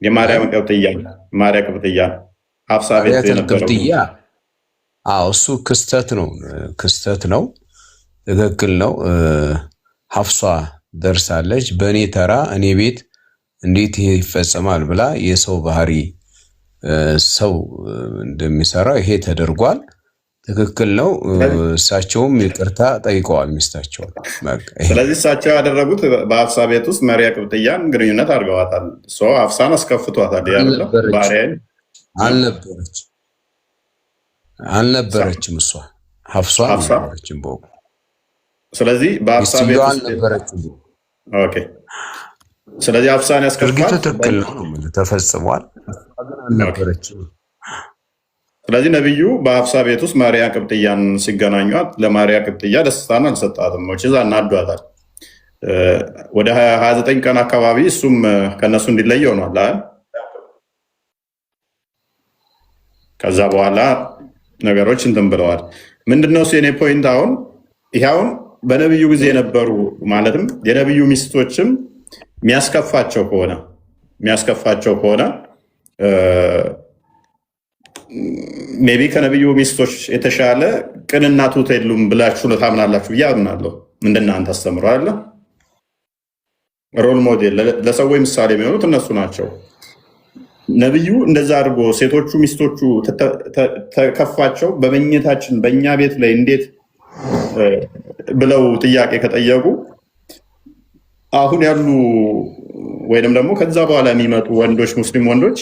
የማርያም ቅብጥያን ማርያ ቅብጥያን ሐፍሳ ቤት የነበረው እሱ ክስተት ነው። ትክክል ነው። ሐፍሷ ደርሳለች። በእኔ ተራ እኔ ቤት እንዴት ይሄ ይፈጸማል ብላ የሰው ባህሪ ሰው እንደሚሰራው ይሄ ተደርጓል። ትክክል ነው። እሳቸውም ይቅርታ ጠይቀዋል ሚስታቸው። ስለዚህ እሳቸው ያደረጉት በሐፍሳ ቤት ውስጥ ማርያ ቅብጥያን ግንኙነት አድርገዋታል። ሐፍሳን አስከፍቷታል። አልነበረችም እሷ ሐፍሷ አልነበረችም በወቅቱ። ስለዚህ በሐፍሳ ቤት አልነበረችም። ኦኬ። ስለዚህ ሐፍሳን ያስከፍቷል። ትክክል ነው ተፈጽሟል። አልነበረችም። ስለዚህ ነብዩ በሐፍሳ ቤት ውስጥ ማርያ ቅብጥያን ሲገናኟት ለማርያ ቅብጥያ ደስታን አልሰጣትም። ወጪዛ እናዷታል። ወደ 29 ቀን አካባቢ እሱም ከነሱ እንዲለይ ሆኗል። ከዛ በኋላ ነገሮች እንትን ብለዋል። ምንድነው የኔ ፖይንት? አሁን ይሄውን በነብዩ ጊዜ የነበሩ ማለትም የነብዩ ሚስቶችም የሚያስከፋቸው ከሆነ ሜቢ ከነብዩ ሚስቶች የተሻለ ቅንና ትሁት የሉም ብላችሁ ታምናላችሁ ብዬ አምናለሁ። እንደናንተ አስተምሮ አለ ሮል ሞዴል ለሰዎች ምሳሌ የሚሆኑት እነሱ ናቸው። ነብዩ እንደዛ አድርጎ ሴቶቹ ሚስቶቹ ተከፋቸው በመኝታችን በእኛ ቤት ላይ እንዴት ብለው ጥያቄ ከጠየቁ አሁን ያሉ ወይንም ደግሞ ከዛ በኋላ የሚመጡ ወንዶች ሙስሊም ወንዶች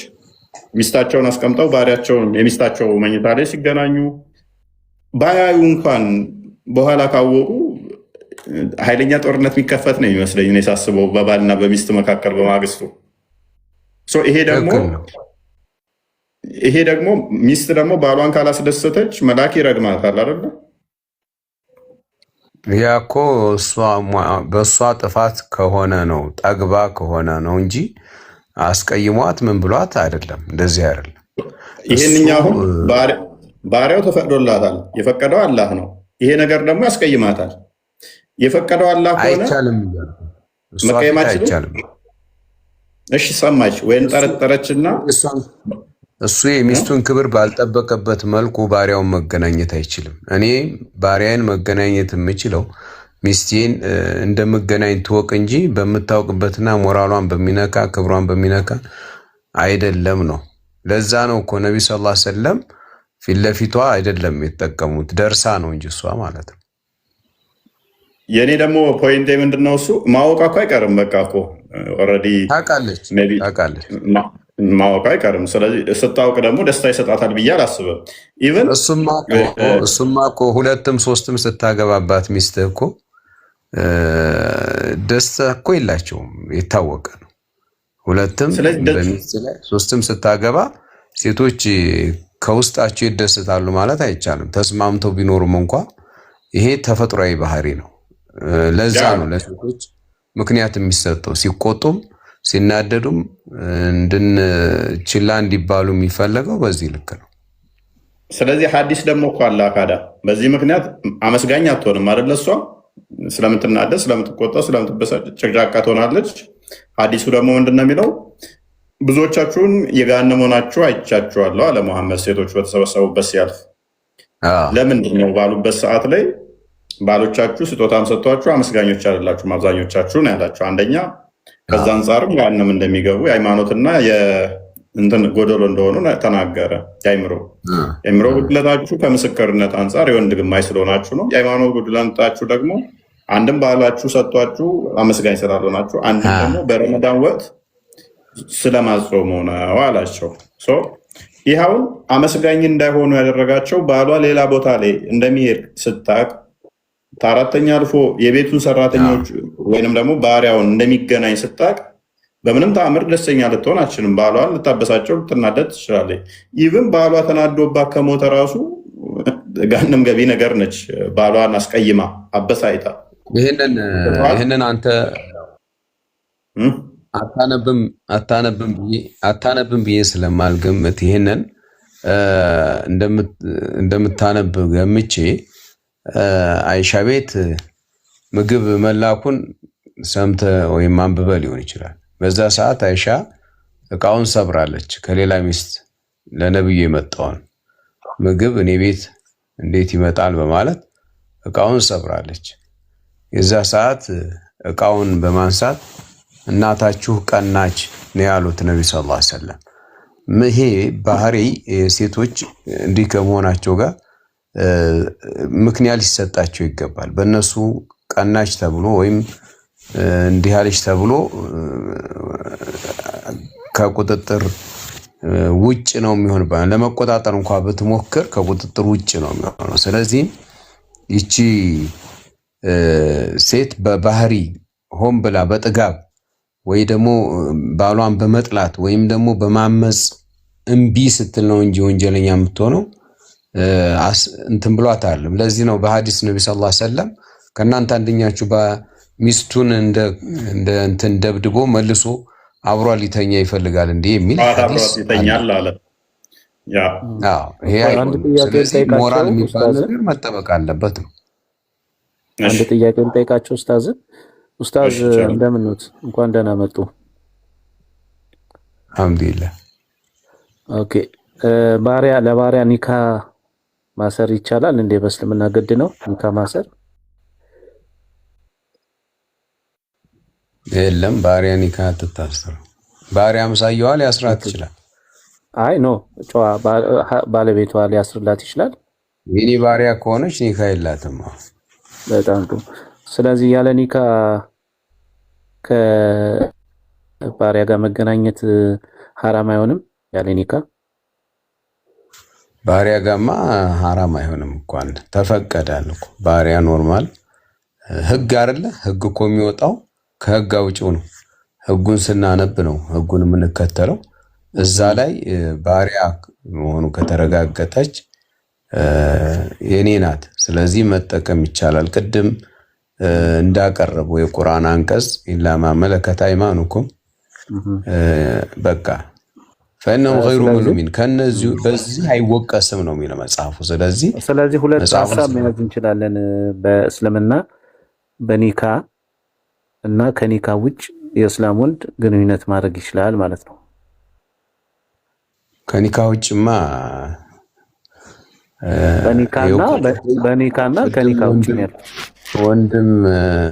ሚስታቸውን አስቀምጠው ባሪያቸውን የሚስታቸው መኝታ ላይ ሲገናኙ ባያዩ እንኳን በኋላ ካወቁ ኃይለኛ ጦርነት የሚከፈት ነው የሚመስለኝ እኔ ሳስበው በባልና በሚስት መካከል በማግስቱ። ይሄ ደግሞ ሚስት ደግሞ ባሏን ካላስደሰተች መልአክ ይረግማታል አይደለ? ያ እኮ በእሷ ጥፋት ከሆነ ነው ጠግባ ከሆነ ነው እንጂ አስቀይሟት ምን ብሏት አይደለም። እንደዚህ አይደለም። ይሄንኛው አሁን ባሪያው ተፈቅዶላታል። የፈቀደው አላህ ነው። ይሄ ነገር ደግሞ ያስቀይማታል። የፈቀደው አላህ ከሆነ መቀየም አይቻልም። እሺ ሰማች ወይን ጠረጠረችና እሱ የሚስቱን ክብር ባልጠበቀበት መልኩ ባሪያውን መገናኘት አይችልም። እኔ ባሪያን መገናኘት የምችለው ሚስቴን እንደምገናኝ ትወቅ እንጂ በምታውቅበትና ሞራሏን በሚነካ ክብሯን በሚነካ አይደለም ነው። ለዛ ነው እኮ ነቢ ሰለላሁ ዐለይሂ ወሰለም ፊት ለፊቷ አይደለም የተጠቀሙት ደርሳ ነው እንጂ እሷ ማለት ነው። የኔ ደግሞ ፖይንቴ ምንድነው? እሱ ማወቅ እኮ አይቀርም። በቃ እኮ ኦልሬዲ ታውቃለች ማወቅ አይቀርም። ስለዚህ ስታውቅ ደግሞ ደስታ ይሰጣታል ብዬ አላስብም። ኢቭን እሱማ እኮ ሁለትም ሶስትም ስታገባባት ሚስትህ እኮ ደስታ እኮ የላቸውም፣ የታወቀ ነው። ሁለትም በሚስት ላይ ሶስትም ስታገባ ሴቶች ከውስጣቸው ይደሰታሉ ማለት አይቻልም። ተስማምተው ቢኖሩም እንኳ ይሄ ተፈጥሯዊ ባህሪ ነው። ለዛ ነው ለሴቶች ምክንያት የሚሰጠው ሲቆጡም ሲናደዱም ችላ እንዲባሉ የሚፈለገው በዚህ ልክ ነው። ስለዚህ ሐዲስ ደግሞ እኮ አለ አካዳ በዚህ ምክንያት አመስጋኝ አትሆንም አይደል? እሷ ስለምትናደድ፣ ስለምትቆጣ፣ ስለምትበሳጭ ጭቅጫቃ ትሆናለች። ሐዲሱ ደግሞ ምንድነው የሚለው? ብዙዎቻችሁን የገሃነም ሆናችሁ አይቻችኋለሁ አለ መሐመድ ሴቶች በተሰበሰቡበት ሲያልፍ። ለምንድን ነው ባሉበት ሰዓት ላይ ባሎቻችሁ ስጦታም ሰጥቷችሁ አመስጋኞች አይደላችሁም አብዛኞቻችሁ ነው ያላቸው። አንደኛ ከዛ አንጻርም ገሃነም እንደሚገቡ የሃይማኖትና የእንትን ጎደሎ እንደሆኑ ተናገረ። የአይምሮ ጉድለታችሁ ከምስክርነት አንጻር የወንድ ግማሽ ስለሆናችሁ ነው። የሃይማኖት ጉድለታችሁ ደግሞ አንድም ባላችሁ ሰጥቷችሁ አመስጋኝ ስላልሆናችሁ፣ አንድም ደግሞ በረመዳን ወቅት ስለማጾሙ ነው አላቸው። ይኸውን አመስጋኝ እንዳይሆኑ ያደረጋቸው ባሏ ሌላ ቦታ ላይ እንደሚሄድ ስታቅ ከአራተኛ አልፎ የቤቱን ሰራተኞች ወይንም ደግሞ ባሪያውን እንደሚገናኝ ስታቅ በምንም ተአምር ደስተኛ ልትሆን አችልም። ባሏን ልታበሳጨው ልትናደድ ትችላለች። ኢቭን ባሏ ተናዶባት ከሞተ ራሱ ገሃነም ገቢ ነገር ነች። ባሏን አስቀይማ አበሳይታ። ይህንን አንተ አታነብም ብዬ ስለማልገምት ይህንን እንደምታነብ ገምቼ አይሻ ቤት ምግብ መላኩን ሰምተ ወይም አንብበ ሊሆን ይችላል። በዛ ሰዓት አይሻ እቃውን ሰብራለች። ከሌላ ሚስት ለነብዩ የመጣውን ምግብ እኔ ቤት እንዴት ይመጣል በማለት እቃውን ሰብራለች። የዛ ሰዓት እቃውን በማንሳት እናታችሁ ቀናች ነው ያሉት ነብዩ ሰለላሁ ዐለይሂ ወሰለም። ይሄ ባህሪ ሴቶች እንዲህ ከመሆናቸው ጋር ምክንያት ሊሰጣቸው ይገባል። በእነሱ ቀናች ተብሎ ወይም እንዲህ አለች ተብሎ ከቁጥጥር ውጭ ነው የሚሆን። ለመቆጣጠር እንኳን ብትሞክር ከቁጥጥር ውጭ ነው የሚሆነው። ስለዚህ ይቺ ሴት በባህሪ ሆን ብላ በጥጋብ ወይ ደግሞ ባሏን በመጥላት ወይም ደግሞ በማመጽ እምቢ ስትል ነው እንጂ ወንጀለኛ የምትሆነው እንትን ብሏት አይደለም። ለዚህ ነው በሐዲስ ነብዩ ሰለላሁ ዐለይሂ ወሰለም ከእናንተ አንደኛችሁ ሚስቱን እንደ እንትን ደብድቦ መልሶ አብሯ ሊተኛ ይፈልጋል እንዴ የሚል ሐዲስ ይተኛል አለ። ያ ይሄ ሞራል የሚባል ነገር መጠበቅ አለበት ነው። አንድ ጥያቄ ልጠይቃቸው ኡስታዝ እንደምን ኖት? እንኳን ደህና መጡ። አልሐምዱሊላህ። ኦኬ ለባሪያ ኒካ ማሰር ይቻላል እንዴ? በእስልምና ግድ ነው ኒካ ማሰር? የለም ባሪያ ኒካ አትታሰር። ባሪያ አምሳያዋ ሊያስራት ይችላል። አይ ኖ ባለቤቷ ሊያስርላት ይችላል። የኔ ባሪያ ከሆነች ኒካ የላትም። በጣም ጥሩ። ስለዚህ ያለ ኒካ ከባሪያ ጋር መገናኘት ሐራም አይሆንም? ያለ ኒካ ባሪያ ጋማ ሐራም አይሆንም እንኳን ተፈቀዳል እኮ። ባሪያ ኖርማል ህግ አይደለ? ህግ እኮ የሚወጣው ከህግ አውጪው ነው። ህጉን ስናነብ ነው ህጉን የምንከተለው። እዛ ላይ ባሪያ መሆኑ ከተረጋገጠች የኔ ናት። ስለዚህ መጠቀም ይቻላል። ቅድም እንዳቀረበው የቁርአን አንቀጽ ኢላማ መለከት አይማኑኩም በቃ ፈነው غير ሙእሚን ከነዚህ በዚህ አይወቀስም ነው የሚለው መጽሐፉ። ስለዚህ ሁለት ሐሳብ መያዝ እንችላለን። በእስልምና በኒካ እና ከኒካ ውጭ የእስላም ወንድ ግንኙነት ማድረግ ይችላል ማለት ነው። ከኒካ ውጭማ በኒካና ከኒካ ውጭ ነው ወንድም